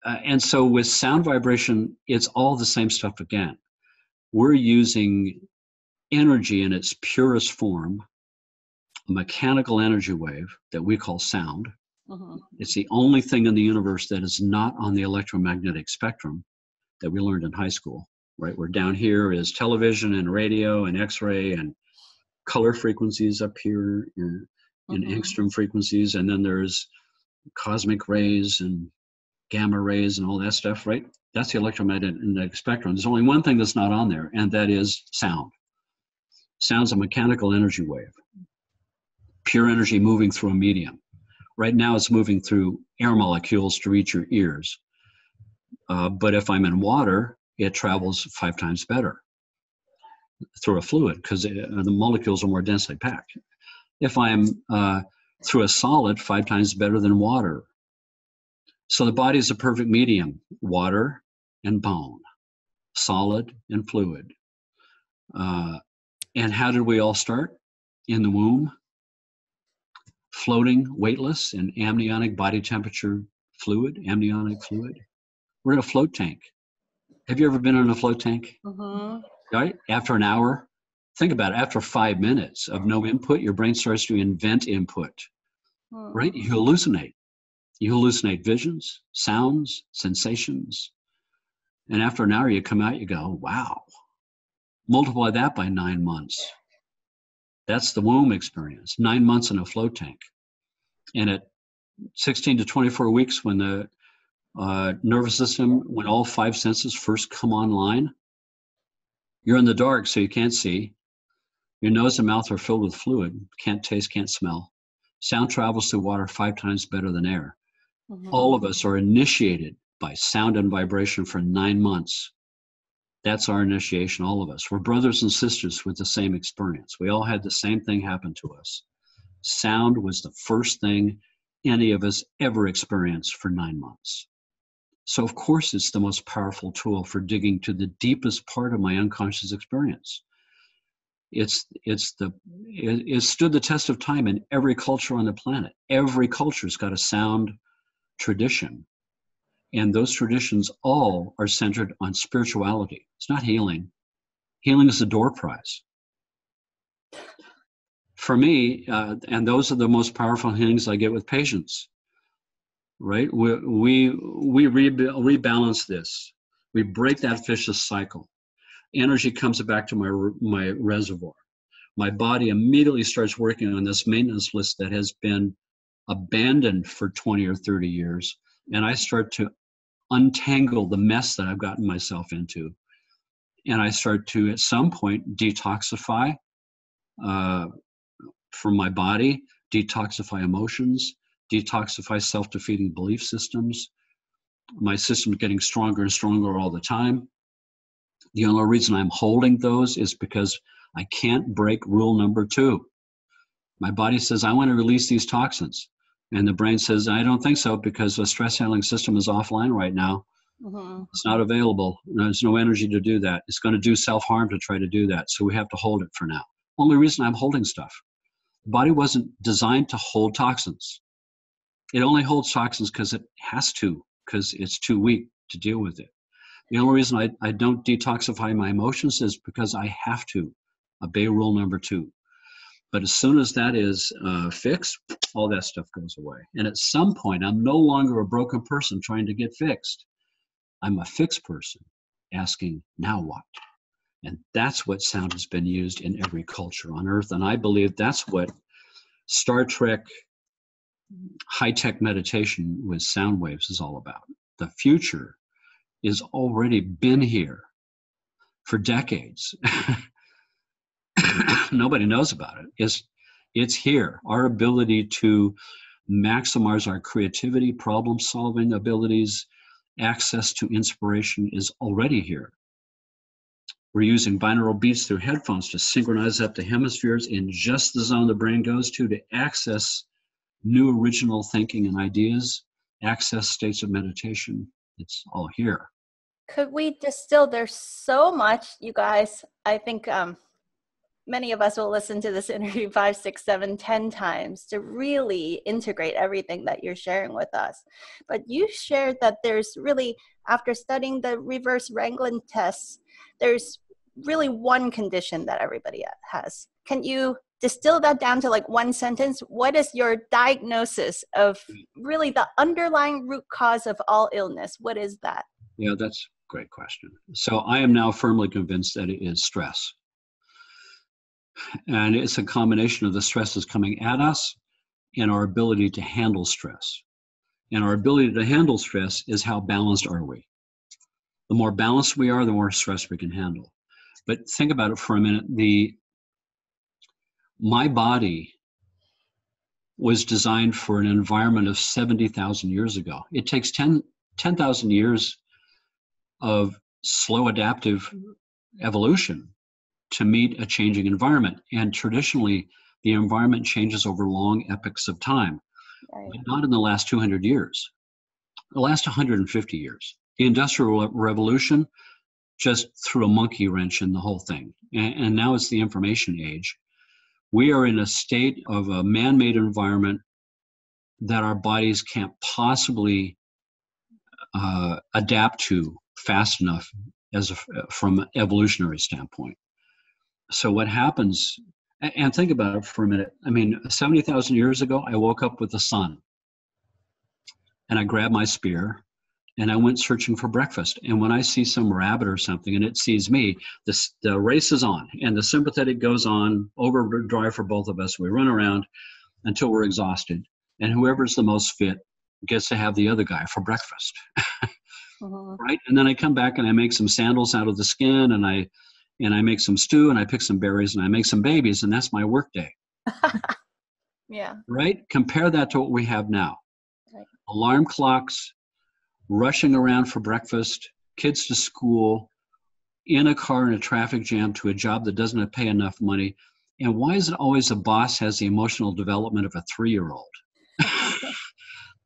and so with sound vibration, it's all the same stuff again. We're using energy in its purest form, a mechanical energy wave that we call sound. It's the only thing in the universe that is not on the electromagnetic spectrum that we learned in high school, right? Where down here is television and radio and X-ray and color frequencies up here in angstrom frequencies. And then there's cosmic rays and gamma rays and all that stuff, right? That's the electromagnetic spectrum. There's only one thing that's not on there, and that is sound. Sound's a mechanical energy wave. Pure energy moving through a medium. Right now it's moving through air molecules to reach your ears. But if I'm in water, it travels 5 times better through a fluid because the molecules are more densely packed. If I'm through a solid, 5 times better than water. So the body is a perfect medium, water and bone, solid and fluid. And how did we all start? In the womb, floating, weightless, in amniotic body temperature fluid, amniotic fluid. We're in a float tank. Have you ever been in a float tank? Right? After an hour, think about it. After 5 minutes of no input, your brain starts to invent input. Right? You hallucinate. You hallucinate visions, sounds, sensations. And after an hour, you come out, you go, wow. Multiply that by 9 months. That's the womb experience. 9 months in a float tank. And at 16 to 24 weeks, when the nervous system, when all 5 senses first come online, you're in the dark, so you can't see. Your nose and mouth are filled with fluid. Can't taste, can't smell. Sound travels through water 5 times better than air. All of us are initiated by sound and vibration for 9 months. That's our initiation, all of us. We're brothers and sisters with the same experience. We all had the same thing happen to us. Sound was the first thing any of us ever experienced for 9 months. So of course it's the most powerful tool for digging to the deepest part of my unconscious experience. It stood the test of time in every culture on the planet. Every culture's got a sound tradition. And those traditions all are centered on spirituality. It's not healing. Healing is a door prize. For me, and those are the most powerful healings I get with patients, right? We rebalance this. We break that vicious cycle. Energy comes back to my reservoir. My body immediately starts working on this maintenance list that has been abandoned for 20 or 30 years. And I start to untangle the mess that I've gotten myself into. And I start to, at some point, detoxify from my body, detoxify emotions, detoxify self-defeating belief systems. My system's getting stronger and stronger all the time. The only reason I'm holding those is because I can't break rule number 2. My body says, I want to release these toxins. And the brain says, I don't think so because the stress handling system is offline right now. It's not available. There's no energy to do that. It's going to do self-harm to try to do that. So we have to hold it for now. Only reason I'm holding stuff. The body wasn't designed to hold toxins. It only holds toxins because it has to, because it's too weak to deal with it. The only reason I don't detoxify my emotions is because I have to obey rule number 2. But as soon as that is fixed, all that stuff goes away. And at some point, I'm no longer a broken person trying to get fixed. I'm a fixed person asking, now what? And that's what sound has been used in every culture on Earth. And I believe that's what Star Trek high-tech meditation with sound waves is all about. The future is already been here for decades. Nobody knows about it. It's here. Our ability to maximize our creativity, problem-solving abilities, access to inspiration is already here. We're using binaural beats through headphones to synchronize up the hemispheres in just the zone the brain goes to access new original thinking and ideas, access states of meditation. It's all here. Could we distill? There's so much, you guys. I think many of us will listen to this interview 5, 6, 7, 10 times to really integrate everything that you're sharing with us. But you shared that there's really, after studying the reverse Raglan tests, there's really one condition that everybody has. Can you distill that down to like one sentence, what is your diagnosis of really the underlying root cause of all illness? What is that? Yeah, that's a great question. So I am now firmly convinced that it is stress. And it's a combination of the stresses coming at us and our ability to handle stress. And our ability to handle stress is how balanced are we? The more balanced we are, the more stress we can handle. But think about it for a minute. My body was designed for an environment of 70,000 years ago. It takes 10,000 years of slow adaptive evolution to meet a changing environment. And traditionally, the environment changes over long epochs of time, but not in the last 200 years, the last 150 years. The Industrial Revolution just threw a monkey wrench in the whole thing. And now it's the information age. We are in a state of a man-made environment that our bodies can't possibly adapt to fast enough from an evolutionary standpoint. So what happens, and think about it for a minute. I mean, 70,000 years ago, I woke up with the sun. And I grabbed my spear and I went searching for breakfast. And when I see some rabbit or something and it sees me, the race is on and the sympathetic goes on, overdrive for both of us. We run around until we're exhausted. And whoever's the most fit gets to have the other guy for breakfast. Right? And then I come back and I make some sandals out of the skin and I make some stew and I pick some berries and I make some babies, and that's my work day. Yeah. Right? Compare that to what we have now. Right. Alarm clocks, rushing around for breakfast, kids to school, in a car in a traffic jam to a job that doesn't pay enough money. And why is it always the boss has the emotional development of a 3-year-old?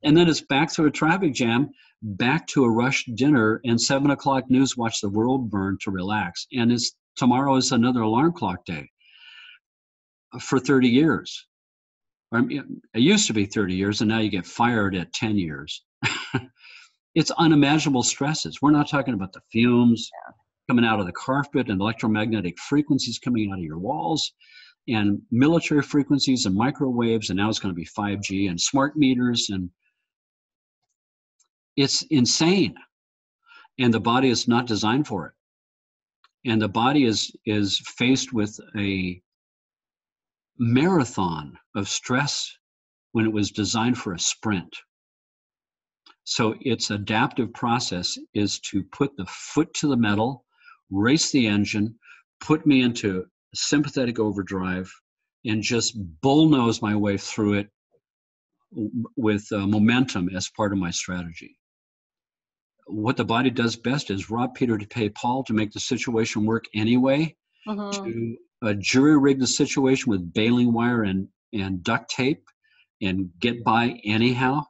And then it's back through a traffic jam, back to a rushed dinner, and 7 o'clock news, watch the world burn to relax. And tomorrow is another alarm clock day for 30 years. It used to be 30 years, and now you get fired at 10 years. It's unimaginable stresses. We're not talking about the fumes coming out of the carpet and electromagnetic frequencies coming out of your walls and military frequencies and microwaves, and now it's going to be 5G and smart meters, and it's insane. And the body is not designed for it. And the body is faced with a marathon of stress when it was designed for a sprint. So its adaptive process is to put the foot to the metal, race the engine, put me into sympathetic overdrive, and just bullnose my way through it with momentum as part of my strategy. What the body does best is rob Peter to pay Paul, to make the situation work anyway, to jury-rig the situation with baling wire and duct tape and get by anyhow.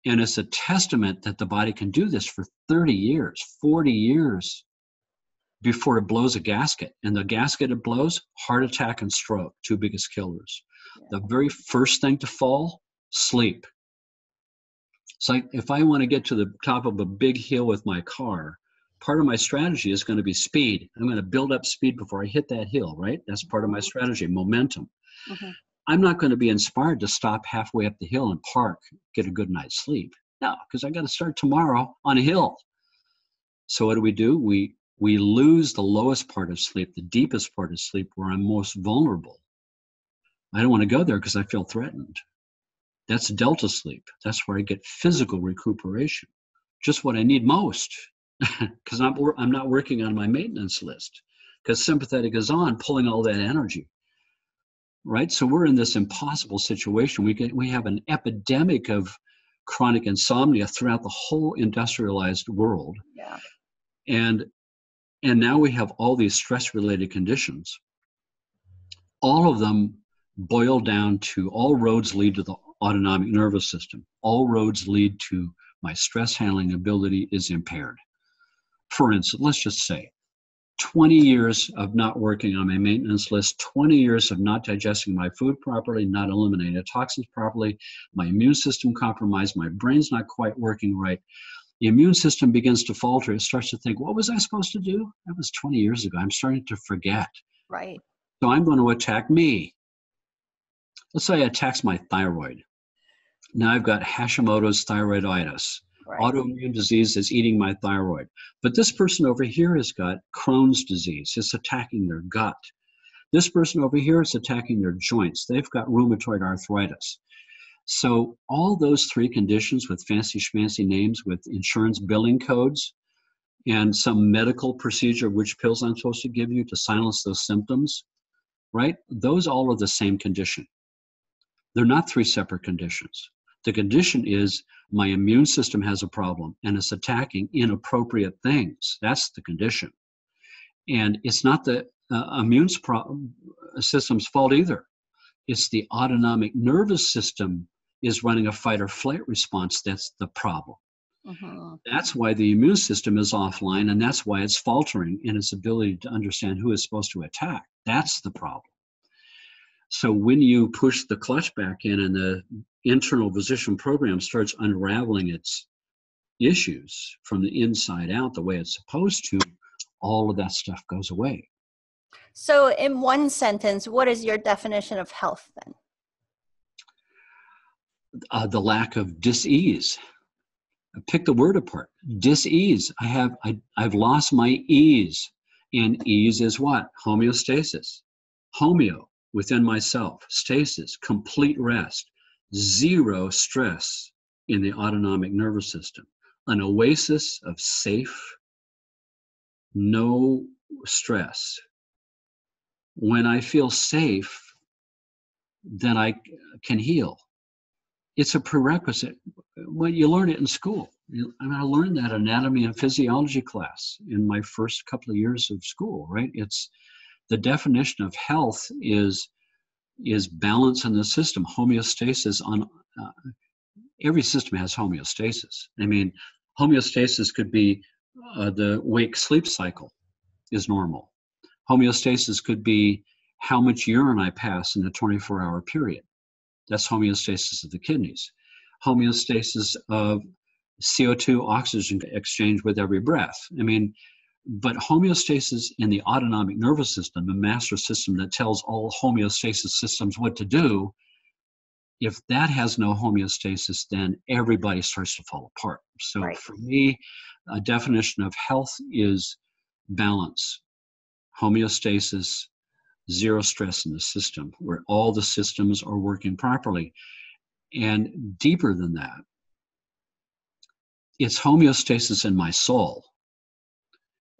And it's a testament that the body can do this for 30 years, 40 years before it blows a gasket. And the gasket it blows, heart attack and stroke, 2 biggest killers. The very first thing to fall, sleep. So if I want to get to the top of a big hill with my car, part of my strategy is going to be speed. I'm going to build up speed before I hit that hill, right? That's part of my strategy, momentum. I'm not going to be inspired to stop halfway up the hill and park, get a good night's sleep. No, because I got to start tomorrow on a hill. So what do? We lose the lowest part of sleep, the deepest part of sleep, where I'm most vulnerable. I don't want to go there because I feel threatened. That's delta sleep. That's where I get physical recuperation, just what I need most, because I'm not working on my maintenance list, because sympathetic is on, pulling all that energy. Right? So we're in this impossible situation. We have an epidemic of chronic insomnia throughout the whole industrialized world. Yeah. And now we have all these stress-related conditions. All of them boil down to, all roads lead to the autonomic nervous system. All roads lead to my stress handling ability is impaired. For instance, let's just say 20 years of not working on my maintenance list, 20 years of not digesting my food properly, not eliminating the toxins properly, my immune system compromised, my brain's not quite working right. The immune system begins to falter. It starts to think, what was I supposed to do? That was 20 years ago. I'm starting to forget. Right. So I'm going to attack me. Let's say it attacks my thyroid. Now I've got Hashimoto's thyroiditis. Right. Autoimmune disease is eating my thyroid. But this person over here has got Crohn's disease. It's attacking their gut. This person over here is attacking their joints. They've got rheumatoid arthritis. So all those three conditions with fancy schmancy names, with insurance billing codes, and some medical procedure, which pills I'm supposed to give you to silence those symptoms, right? Those all are the same condition. They're not three separate conditions. The condition is my immune system has a problem and it's attacking inappropriate things. That's the condition. And it's not the immune system's fault either. It's the autonomic nervous system is running a fight or flight response that's the problem. Mm-hmm. That's why the immune system is offline, and that's why it's faltering in its ability to understand who is supposed to attack. That's the problem. So when you push the clutch back in and the internal physician program starts unraveling its issues from the inside out the way it's supposed to, all of that stuff goes away. So in one sentence, what is your definition of health then? The lack of dis-ease. Pick the word apart. Dis-ease. I've lost my ease. And ease is what? Homeostasis. Homeo, within myself. Stasis, complete rest. Zero stress in the autonomic nervous system. An oasis of safe, no stress. When I feel safe, then I can heal. It's a prerequisite. Well, you learn it in school. I learned that anatomy and physiology class in my first couple of years of school, right? It's the definition of health is balance in the system, homeostasis on every system has homeostasis. I mean, homeostasis could be the wake-sleep cycle is normal. Homeostasis could be how much urine I pass in a 24-hour period. That's homeostasis of the kidneys. Homeostasis of CO2 oxygen exchange with every breath. I mean, but homeostasis in the autonomic nervous system, the master system that tells all homeostasis systems what to do, if that has no homeostasis, then everybody starts to fall apart. So right. For me, a definition of health is balance, homeostasis, zero stress in the system, where all the systems are working properly. And deeper than that, it's homeostasis in my soul.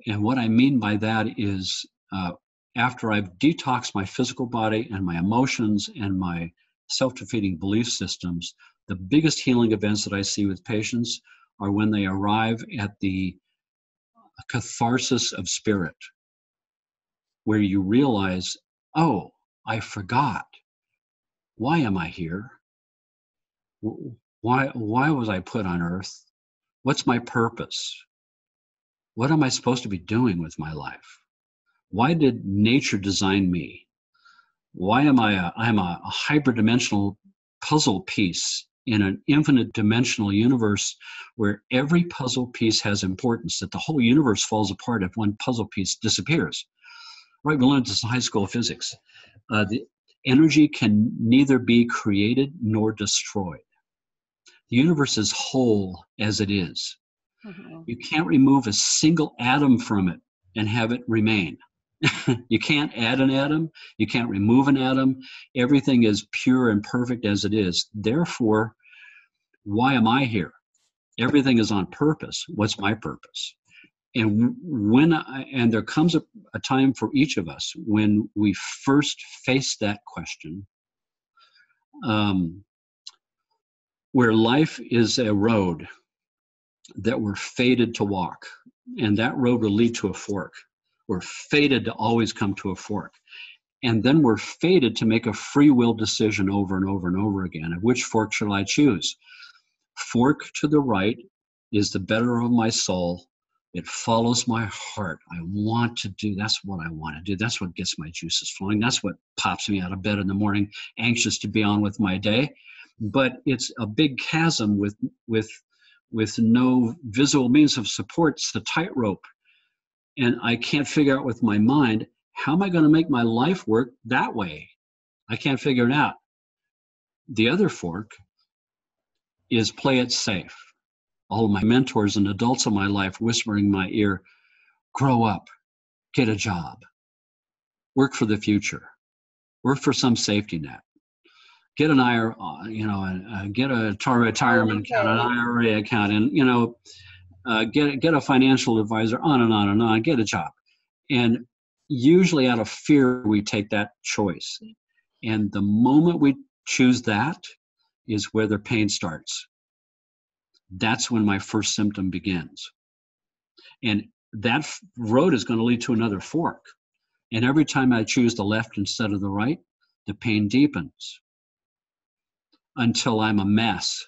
And what I mean by that is after I've detoxed my physical body and my emotions and my self-defeating belief systems, the biggest healing events that I see with patients are when they arrive at the catharsis of spirit, where you realize, oh, I forgot. Why am I here? Why was I put on earth? What's my purpose? What am I supposed to be doing with my life? Why did nature design me? Why am I'm a hyperdimensional puzzle piece in an infinite dimensional universe where every puzzle piece has importance, that the whole universe falls apart if one puzzle piece disappears. Right, we learned this in high school physics. The energy can neither be created nor destroyed. The universe is whole as it is. Mm-hmm. You can't remove a single atom from it and have it remain. You can't add an atom. You can't remove an atom. Everything is pure and perfect as it is. Therefore, why am I here? Everything is on purpose. What's my purpose? And and there comes a time for each of us when we first face that question, where life is a road that we're fated to walk, and that road will lead to a fork. We're fated to always come to a fork. And then we're fated to make a free will decision over and over and over again. Of which fork shall I choose? Fork to the right is the better of my soul. It follows my heart. I want to do, that's what I want to do. That's what gets my juices flowing. That's what pops me out of bed in the morning, anxious to be on with my day. But it's a big chasm with no visual means of support. It's the tightrope. And I can't figure out with my mind, how am I going to make my life work that way? I can't figure it out. The other fork is play it safe. All of my mentors and adults in my life whispering in my ear, grow up, get a job, work for the future, work for some safety net, get an IRA, get a retirement account, an IRA account, and get a financial advisor, on and on and on, get a job. And usually out of fear, we take that choice. And the moment we choose that is where the pain starts. That's when my first symptom begins. And that road is going to lead to another fork. And every time I choose the left instead of the right, the pain deepens until I'm a mess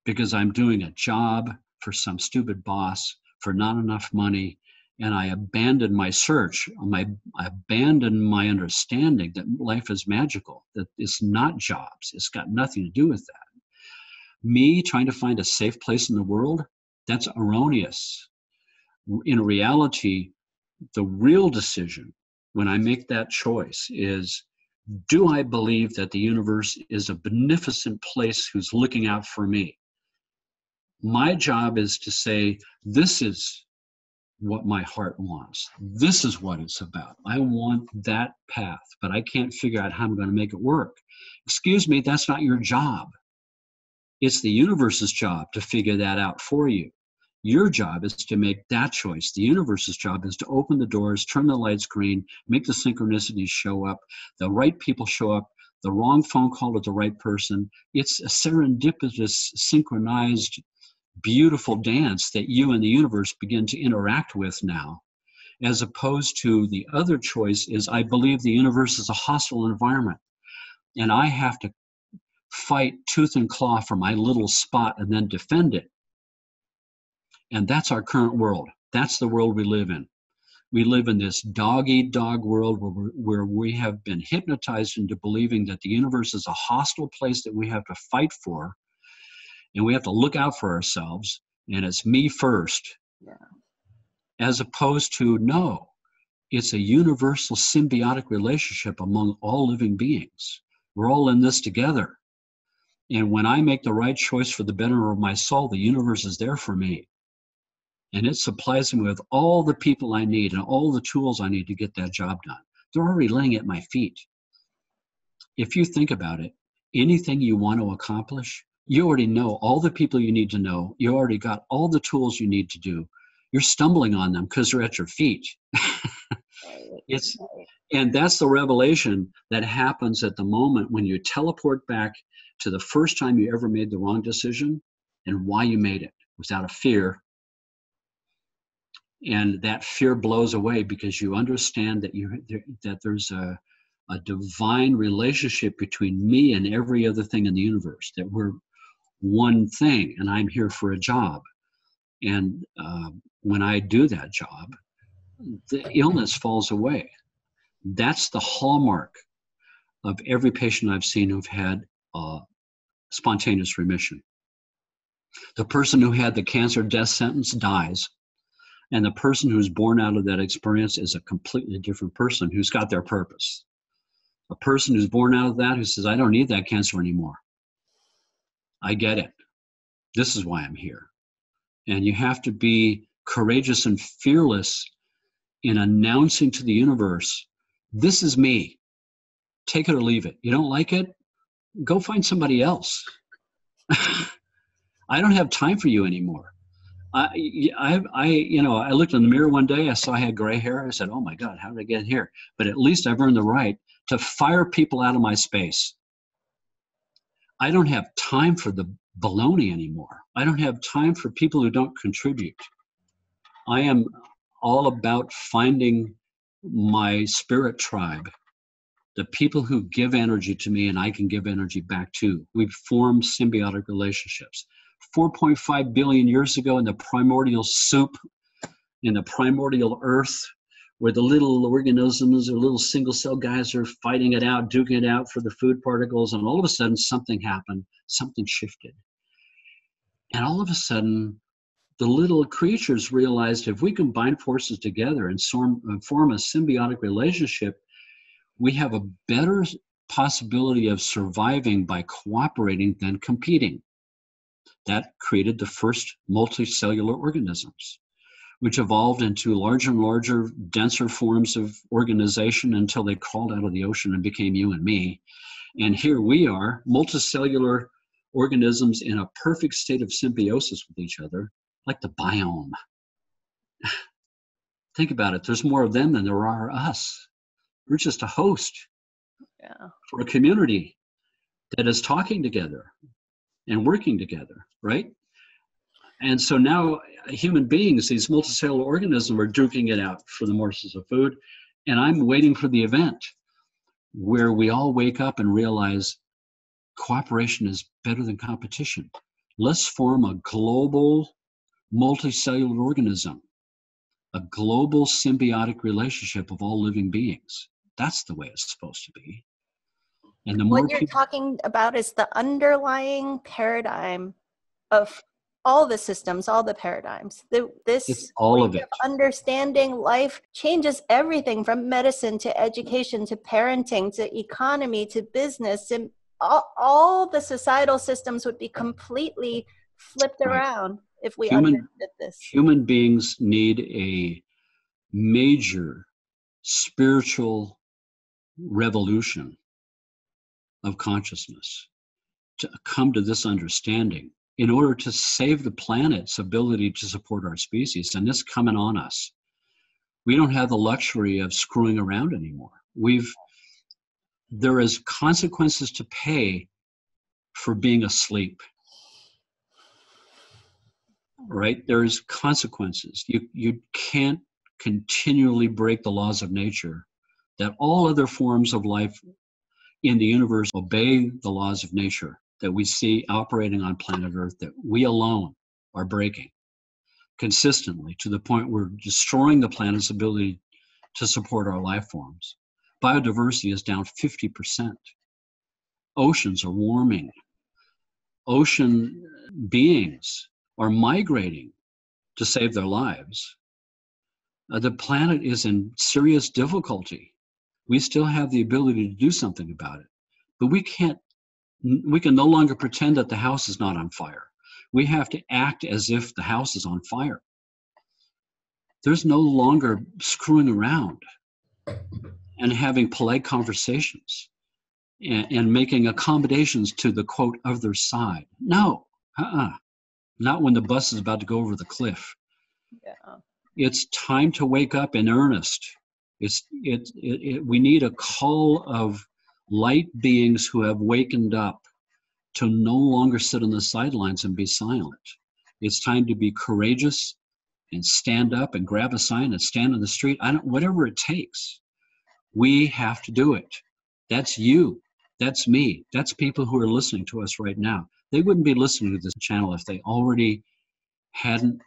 because I'm doing a job for some stupid boss for not enough money. And I abandoned my search. I abandoned my understanding that life is magical, that it's not jobs. It's got nothing to do with that. Me trying to find a safe place in the world, that's erroneous. In reality, the real decision when I make that choice is, do I believe that the universe is a beneficent place who's looking out for me? My job is to say, this is what my heart wants. This is what it's about. I want that path, but I can't figure out how I'm going to make it work. Excuse me, that's not your job. It's the universe's job to figure that out for you. Your job is to make that choice. The universe's job is to open the doors, turn the lights green, make the synchronicities show up, the right people show up, the wrong phone call to the right person. It's a serendipitous, synchronized, beautiful dance that you and the universe begin to interact with now, as opposed to the other choice is, I believe the universe is a hostile environment, and I have to fight tooth and claw for my little spot and then defend it. And that's our current world. That's the world we live in. We live in this dog-eat-dog world where we have been hypnotized into believing that the universe is a hostile place that we have to fight for, and we have to look out for ourselves, and it's me first. Yeah. As opposed to, no, it's a universal symbiotic relationship among all living beings. We're all in this together. And when I make the right choice for the betterment of my soul, the universe is there for me. And it supplies me with all the people I need and all the tools I need to get that job done. They're already laying at my feet. If you think about it, anything you want to accomplish, you already know all the people you need to know. You already got all the tools you need to do. You're stumbling on them because they're at your feet. And that's the revelation that happens at the moment when you teleport back to the first time you ever made the wrong decision and why you made it. It was out of fear. And that fear blows away because you understand that there's a divine relationship between me and every other thing in the universe, that we're one thing and I'm here for a job. And when I do that job, the illness falls away. That's the hallmark of every patient I've seen who've had spontaneous remission. The person who had the cancer death sentence dies, and the person who's born out of that experience is a completely different person who's got their purpose. A person who's born out of that who says, I don't need that cancer anymore. I get it. This is why I'm here. And you have to be courageous and fearless in announcing to the universe, this is me. Take it or leave it. You don't like it? Go find somebody else. I don't have time for you anymore. I looked in the mirror one day, I saw I had gray hair. I said, oh my God, how did I get here? But at least I've earned the right to fire people out of my space. I don't have time for the baloney anymore. I don't have time for people who don't contribute. I am all about finding my spirit tribe, the people who give energy to me and I can give energy back to. We've formed symbiotic relationships. 4.5 billion years ago in the primordial soup, in the primordial earth, where the little organisms or little single cell guys are fighting it out, duking it out for the food particles, and all of a sudden something happened, something shifted. And all of a sudden, the little creatures realized if we combine forces together and form a symbiotic relationship, we have a better possibility of surviving by cooperating than competing. That created the first multicellular organisms, which evolved into larger and larger, denser forms of organization until they crawled out of the ocean and became you and me. And here we are, multicellular organisms in a perfect state of symbiosis with each other, like the biome. Think about it. There's more of them than there are us. We're just a host for a community that is talking together and working together, right? And so now human beings, these multicellular organisms, are duking it out for the morsels of food. And I'm waiting for the event where we all wake up and realize cooperation is better than competition. Let's form a global multicellular organism, a global symbiotic relationship of all living beings. That's the way it's supposed to be. And the more what you're talking about is the underlying paradigm of all the systems, all the paradigms. This all of it. Understanding life changes everything from medicine to education to parenting to economy to business. And all the societal systems would be completely flipped around if we understood this. Human beings need a major spiritual revolution of consciousness to come to this understanding in order to save the planet's ability to support our species. And this coming on us. We don't have the luxury of screwing around anymore. There is consequences to pay for being asleep. Right? There's consequences. You can't continually break the laws of nature, that all other forms of life in the universe obey the laws of nature that we see operating on planet Earth, that we alone are breaking consistently to the point we're destroying the planet's ability to support our life forms. Biodiversity is down 50%. Oceans are warming. Ocean beings are migrating to save their lives. The planet is in serious difficulty. We still have the ability to do something about it, but we can no longer pretend that the house is not on fire. We have to act as if the house is on fire. There's no longer screwing around and having polite conversations and making accommodations to the quote other side. No, not when the bus is about to go over the cliff. Yeah. It's time to wake up in earnest. We need a call of light beings who have wakened up to no longer sit on the sidelines and be silent. It's time to be courageous and stand up and grab a sign and stand in the street. Whatever it takes, we have to do it. That's you. That's me. That's people who are listening to us right now. They wouldn't be listening to this channel if they already hadn't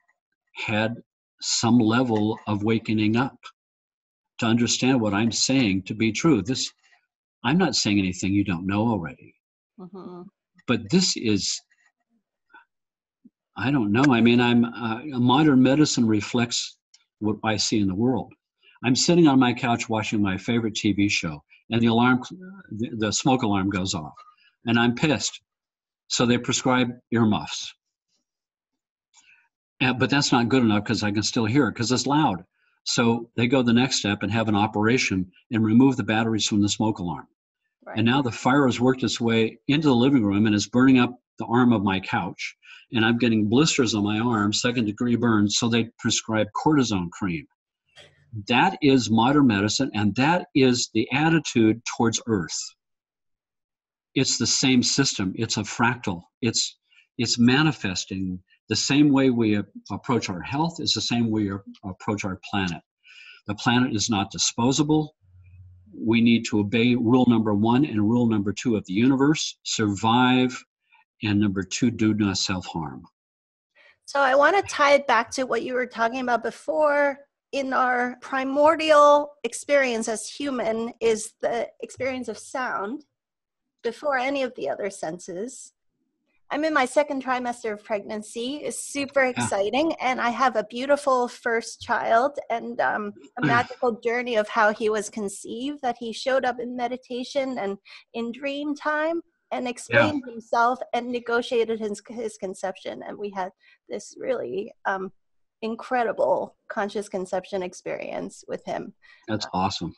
had some level of wakening up to understand what I'm saying to be true. I'm not saying anything you don't know already. Mm-hmm. But this is, I don't know. I mean, modern medicine reflects what I see in the world. I'm sitting on my couch watching my favorite TV show, and the smoke alarm goes off, and I'm pissed. So they prescribe earmuffs. But that's not good enough because I can still hear it because it's loud. So they go the next step and have an operation and remove the batteries from the smoke alarm. Right. And now the fire has worked its way into the living room and is burning up the arm of my couch. And I'm getting blisters on my arm, 2nd-degree burns, so they prescribe cortisone cream. That is modern medicine, and that is the attitude towards Earth. It's the same system. It's a fractal. It's manifesting. The same way we approach our health is the same way we approach our planet. The planet is not disposable. We need to obey rule number 1 and rule number 2 of the universe, survive, and number 2, do not self-harm. So I want to tie it back to what you were talking about before. In our primordial experience as human is the experience of sound before any of the other senses. I'm in my second trimester of pregnancy. It's super Yeah. exciting. And I have a beautiful first child and a magical journey of how he was conceived, that he showed up in meditation and in dream time and explained himself and negotiated his conception. And we had this really incredible conscious conception experience with him. That's awesome.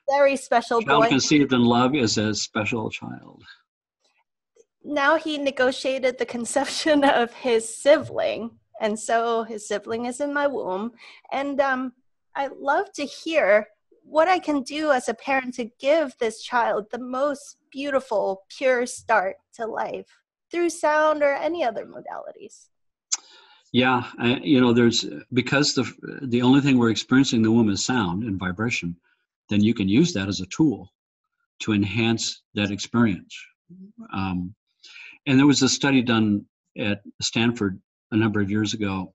Very special Child boy. conceived in love is a special child. Now he negotiated the conception of his sibling, and so his sibling is in my womb. And I love to hear what I can do as a parent to give this child the most beautiful, pure start to life through sound or any other modalities. Yeah, there's, because the only thing we're experiencing in the womb is sound and vibration, then you can use that as a tool to enhance that experience. And there was a study done at Stanford a number of years ago.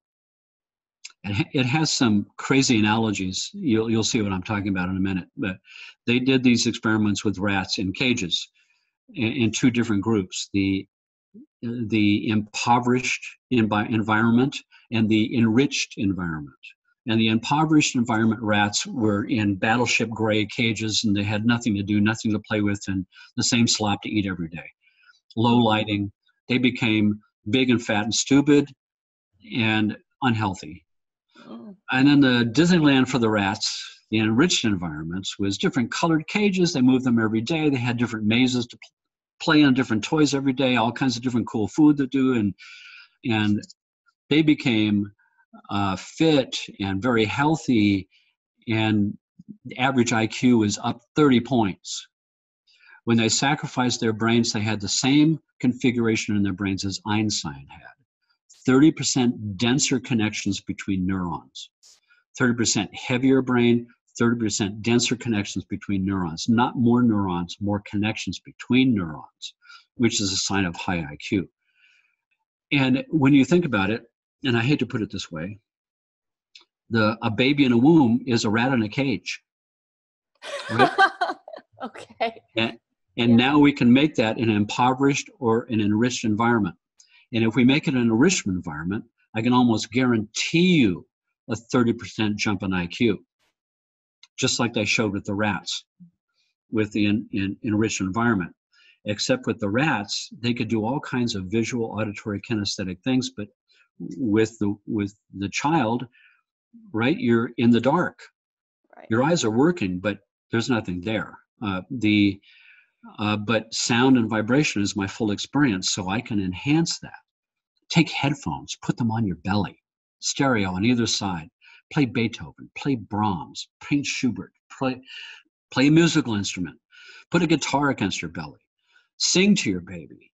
And it has some crazy analogies. You'll see what I'm talking about in a minute. But they did these experiments with rats in cages in two different groups: the impoverished environment and the enriched environment. And the impoverished environment rats were in battleship gray cages, and they had nothing to do, nothing to play with, and the same slop to eat every day. Low lighting. They became big and fat and stupid and unhealthy. And then the Disneyland for the rats, the enriched environments, was different colored cages. They moved them every day. They had different mazes to play on, different toys every day, all kinds of different cool food to do. And they became fit and very healthy, and the average IQ was up 30 points. When they sacrificed their brains, they had the same configuration in their brains as Einstein had. 30% denser connections between neurons. 30% heavier brain, 30% denser connections between neurons. Not more neurons, more connections between neurons, which is a sign of high IQ. And when you think about it, and I hate to put it this way, a baby in a womb is a rat in a cage. Right? Okay. And now we can make that an impoverished or an enriched environment. And if we make it an enrichment environment, I can almost guarantee you a 30% jump in IQ, just like they showed with the rats, with the enriched environment. Except with the rats, they could do all kinds of visual, auditory, kinesthetic things, but with the child, right, you're in the dark. Right. Your eyes are working, but there's nothing there. But sound and vibration is my full experience, so I can enhance that. Take headphones, put them on your belly, stereo on either side. Play Beethoven, play Brahms, play Schubert, play a musical instrument. Put a guitar against your belly. Sing to your baby.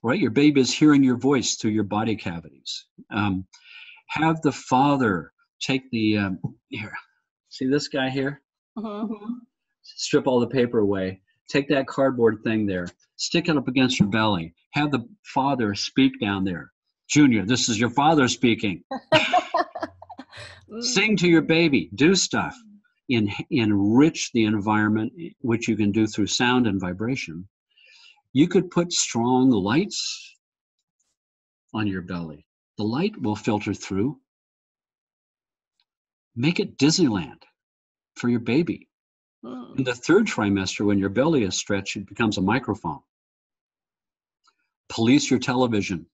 Right? Your baby is hearing your voice through your body cavities. Have the father take the, here, see this guy here? Mm-hmm. Strip all the paper away. Take that cardboard thing there. Stick it up against your belly. Have the father speak down there. Junior, this is your father speaking. Sing to your baby. Do stuff. Enrich the environment, which you can do through sound and vibration. You could put strong lights on your belly. The light will filter through. Make it Disneyland for your baby. In the third trimester, when your belly is stretched, it becomes a microphone. Police your television.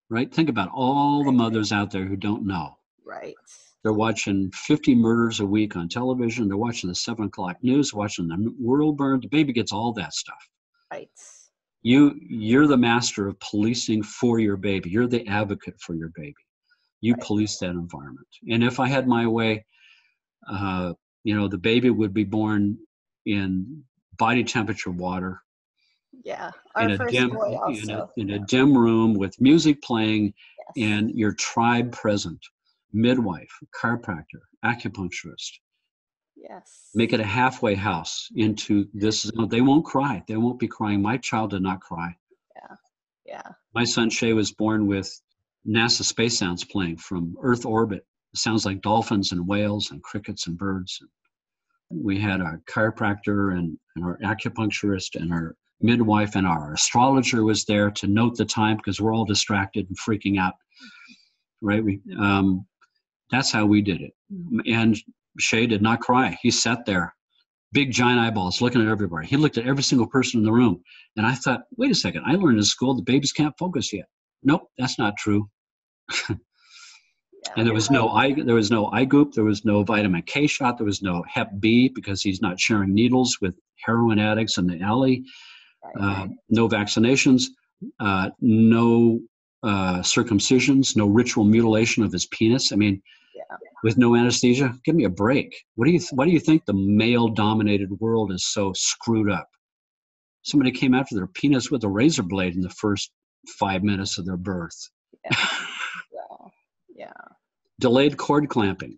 Right? Think about all the mothers out there who don't know. Right. They're watching 50 murders a week on television. They're watching the 7 o'clock news, watching the world burn. The baby gets all that stuff. Right. You're the master of policing for your baby. You're the advocate for your baby. You police that environment. And if I had my way, the baby would be born in body temperature water. Yeah, in a dim room with music playing, and your tribe present, midwife, chiropractor, acupuncturist. Yes. Make it a halfway house into this. They won't cry. They won't be crying. My child did not cry. Yeah, yeah. My son Shay was born with NASA space sounds playing from Earth orbit. It sounds like dolphins and whales and crickets and birds. We had our chiropractor and our acupuncturist and our midwife and our astrologer was there to note the time because we're all distracted and freaking out, right? That's how we did it. And Shay did not cry. He sat there, big giant eyeballs, looking at everybody. He looked at every single person in the room. And I thought, wait a second, I learned in school the babies can't focus yet. Nope, that's not true. And there was no eye goop, there was no vitamin K shot, there was no Hep B because he's not sharing needles with heroin addicts in the alley. No vaccinations, no circumcisions, no ritual mutilation of his penis. I mean, with no anesthesia, give me a break. Why do you think the male-dominated world is so screwed up? Somebody came after their penis with a razor blade in the first 5 minutes of their birth. Yeah. Delayed cord clamping.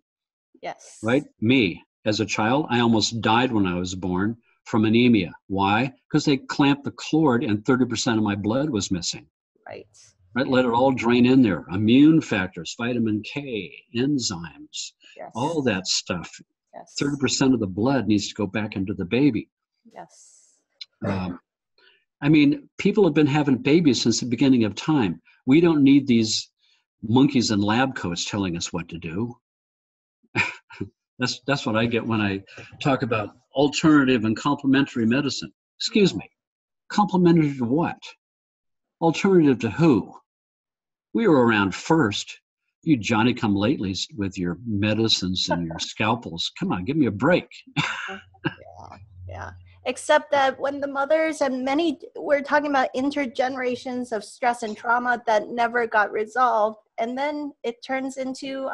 Yes. Right? Me, as a child, I almost died when I was born from anemia. Why? Because they clamped the cord and 30% of my blood was missing. Right. Let it all drain in there. Immune factors, vitamin K, enzymes, all that stuff. 30% of the blood needs to go back into the baby. Yes. I mean, people have been having babies since the beginning of time. We don't need these monkeys in lab coats telling us what to do. That's what I get when I talk about alternative and complementary medicine. Excuse me, complementary to what? Alternative to who? We were around first. You Johnny-come-latelys with your medicines and your scalpels. Come on, give me a break. Yeah. Except that when the mothers and we're talking about intergenerations of stress and trauma that never got resolved, and then it turns into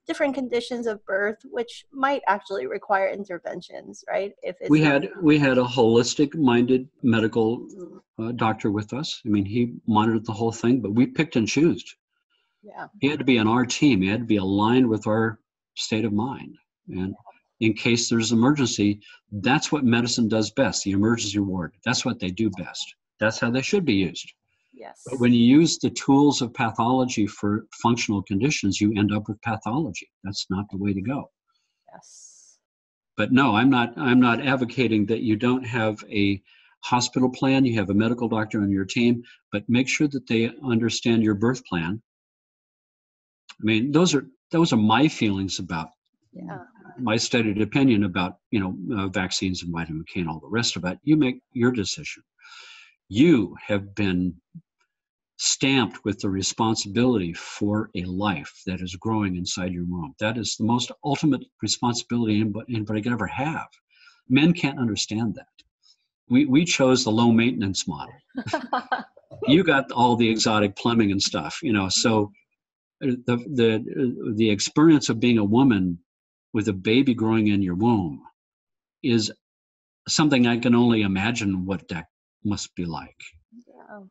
different conditions of birth, which might actually require interventions, right? If it's we had a holistic-minded medical doctor with us. I mean, he monitored the whole thing, but we picked and chose. Yeah. He had to be on our team. He had to be aligned with our state of mind. And in case there's an emergency, that's what medicine does best, the emergency ward. That's what they do best. That's how they should be used. Yes. But when you use the tools of pathology for functional conditions, you end up with pathology. That's not the way to go. Yes. But no, I'm not advocating that you don't have a hospital plan. You have a medical doctor on your team, but make sure that they understand your birth plan. I mean, those are my feelings about my stated opinion about vaccines and vitamin K and all the rest of it. You make your decision. You have been stamped with the responsibility for a life that is growing inside your womb. That is the most ultimate responsibility anybody could ever have. Men can't understand that. We chose the low maintenance model. You got all the exotic plumbing and stuff, so the experience of being a woman with a baby growing in your womb is something I can only imagine what that must be like. Yeah.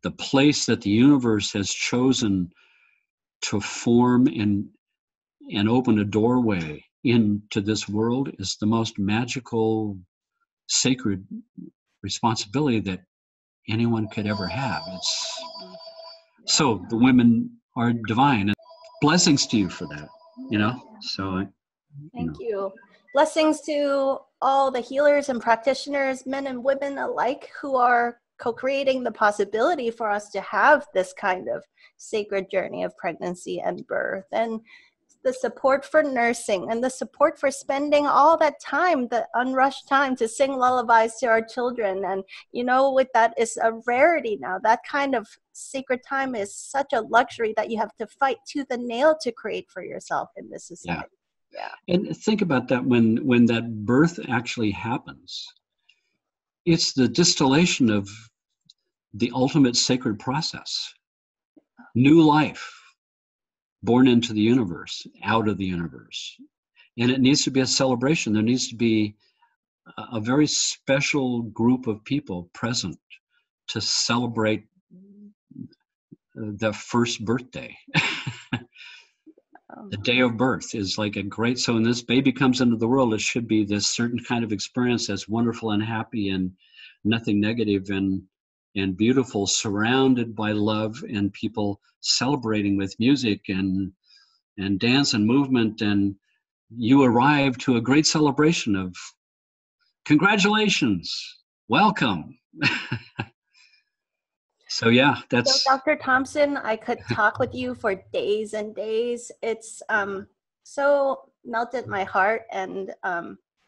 The place that the universe has chosen to form and open a doorway into this world is the most magical, sacred responsibility that anyone could ever have. So the women are divine, and blessings to you for that. So Thank you. Blessings to all the healers and practitioners, men and women alike, who are co-creating the possibility for us to have this kind of sacred journey of pregnancy and birth, and the support for nursing and the support for spending all that time, the unrushed time, to sing lullabies to our children. And with that is a rarity now. That kind of sacred time is such a luxury that you have to fight tooth and nail to create for yourself in this society. Yeah. And think about that when that birth actually happens. It's the distillation of the ultimate sacred process. New life born into the universe, out of the universe. And it needs to be a celebration. There needs to be a very special group of people present to celebrate the first birthday. The day of birth is like so when this baby comes into the world, it should be this certain kind of experience that's wonderful and happy and nothing negative and beautiful, surrounded by love and people celebrating with music and dance and movement. And you arrive to a great celebration of congratulations. welcome. So yeah, that's. So Dr. Thompson, I could talk with you for days and days. It's so melted my heart, and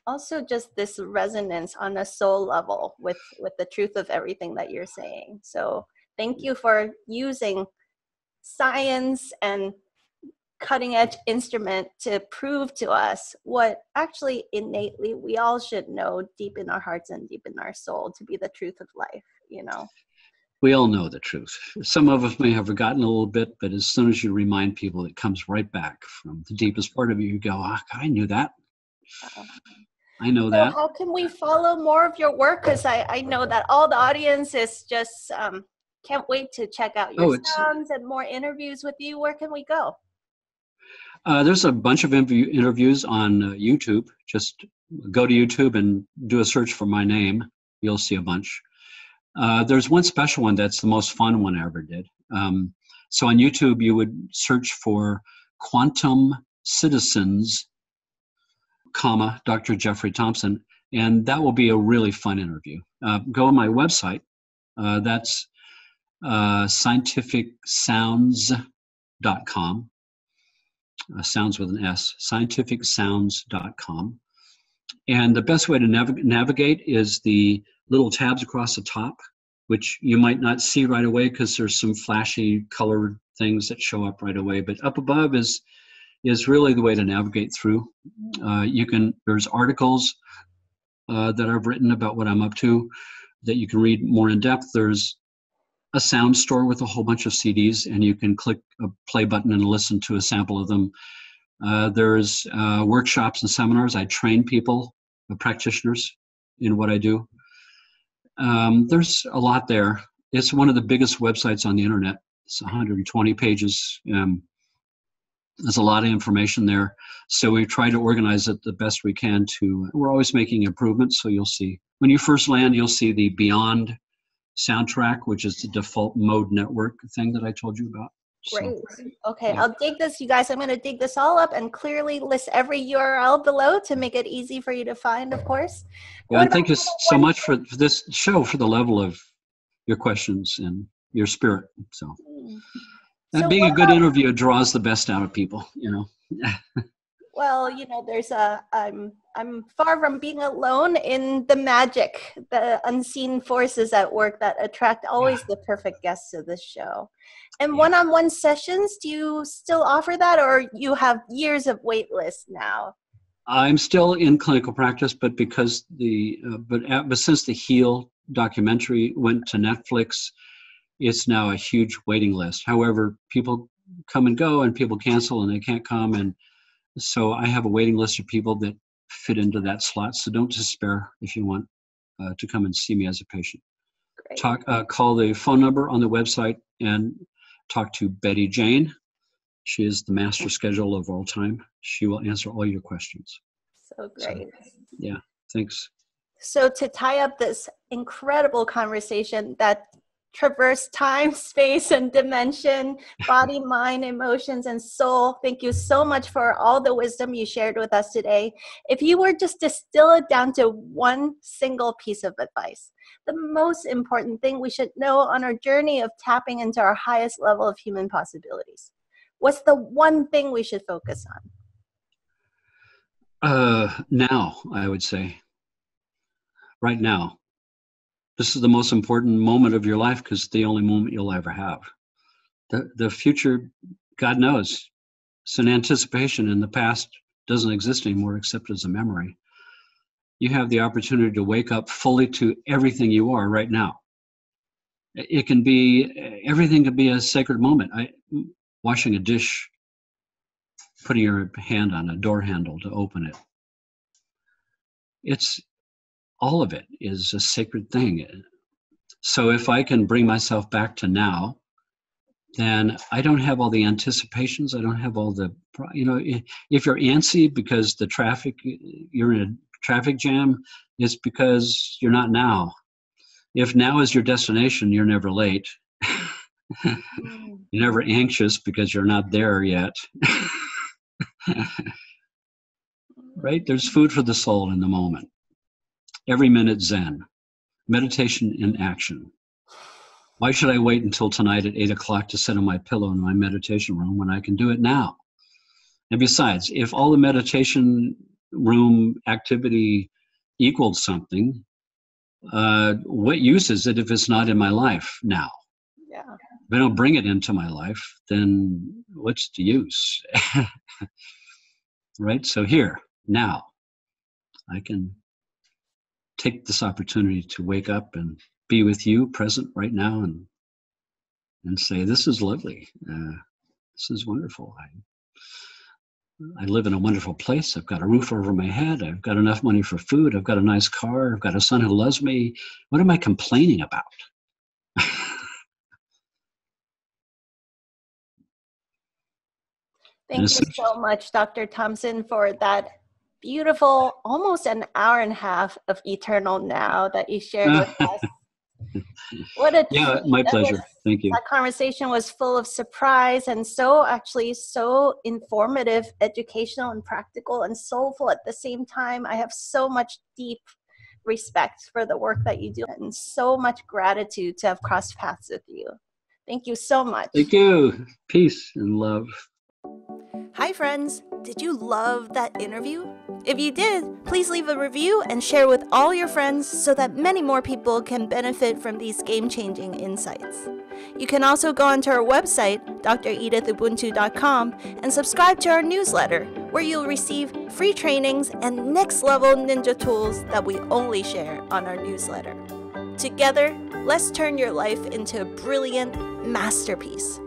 also just this resonance on a soul level with the truth of everything that you're saying. So thank you for using science and cutting edge instrument to prove to us what actually innately we all should know deep in our hearts and deep in our soul to be the truth of life, you know. We all know the truth. Some of us may have forgotten a little bit, but as soon as you remind people, it comes right back from the deepest part of you. You go, I knew that. I know that. So how can we follow more of your work? Because I know that all the audience is just can't wait to check out your sounds and more interviews with you. Where can we go? There's a bunch of interviews on YouTube. Just go to YouTube and do a search for my name. You'll see a bunch. There's one special one that's the most fun one I ever did. So on YouTube, you would search for Quantum Citizens, Dr. Jeffery Thompson, and that will be a really fun interview. Go on my website. That's scientificsounds.com. Sounds with an S, scientificsounds.com. And the best way to navigate is the little tabs across the top, which you might not see right away because there's some flashy colored things that show up right away. But up above is really the way to navigate through. There's articles that I've written about what I'm up to that you can read more in depth. There's a sound store with a whole bunch of CDs, and you can click a play button and listen to a sample of them. There's workshops and seminars. I train people, practitioners, in what I do. There's a lot there. It's one of the biggest websites on the internet. It's 120 pages. There's a lot of information there. So we try to organize it the best we can we're always making improvements. So you'll see, when you first land, you'll see the Beyond soundtrack, which is the default mode network thing that I told you about. Great. Okay, yeah. I'll dig this, you guys. I'm going to dig this all up and clearly list every URL below to make it easy for you to find, of course. Yeah, and thank you so much for this show, for the level of your questions and your spirit. So being a good interviewer draws the best out of people, you know. Well, you know, I'm far from being alone in the magic, the unseen forces at work that attract always the perfect guests to this show. And one-on-one sessions, do you still offer that, or you have years of wait list now? I'm still in clinical practice, but because but since the Heal documentary went to Netflix, it's now a huge waiting list. However, people come and go, and people cancel, and they can't come, and so I have a waiting list of people that fit into that slot. So don't despair if you want to come and see me as a patient. Great. Call the phone number on the website and talk to Betty Jane. She is the master scheduler of all time. She will answer all your questions. So great. So, thanks. So to tie up this incredible conversation that traverse time, space, and dimension, body, mind, emotions, and soul. Thank you so much for all the wisdom you shared with us today. If you were just to distill it down to one single piece of advice, the most important thing we should know on our journey of tapping into our highest level of human possibilities, what's the one thing we should focus on? Now, I would say. Right now. This is the most important moment of your life because it's the only moment you'll ever have. The future, God knows, it's an anticipation, and the past doesn't exist anymore except as a memory. You have the opportunity to wake up fully to everything you are right now. Everything can be a sacred moment. Washing a dish, putting your hand on a door handle to open it. All of it is a sacred thing. So if I can bring myself back to now, then I don't have all the anticipations. I don't have all the, if you're antsy because you're in a traffic jam, it's because you're not now. If now is your destination, you're never late. You're never anxious because you're not there yet. Right? There's food for the soul in the moment. Every minute Zen. meditation in action. Why should I wait until tonight at 8 o'clock to sit on my pillow in my meditation room when I can do it now? And besides, if all the meditation room activity equaled something, what use is it if it's not in my life now? Yeah. If I don't bring it into my life, then what's the use? Right? So here, now, I can take this opportunity to wake up and be with you present right now and say, this is lovely. This is wonderful. I live in a wonderful place. I've got a roof over my head. I've got enough money for food. I've got a nice car. I've got a son who loves me. What am I complaining about? Thank you so much, Dr. Thompson, for that beautiful, almost an hour and a half of Eternal Now that you shared with us. What a yeah, my pleasure. Thank you. That conversation was full of surprise and so informative, educational, and practical, and soulful at the same time. I have so much deep respect for the work that you do and so much gratitude to have crossed paths with you. Thank you so much. Thank you. Peace and love. Hi friends, did you love that interview? If you did, please leave a review and share with all your friends so that many more people can benefit from these game-changing insights. You can also go onto our website, dredithubuntu.com, and subscribe to our newsletter, where you'll receive free trainings and next-level ninja tools that we only share on our newsletter. Together, let's turn your life into a brilliant masterpiece.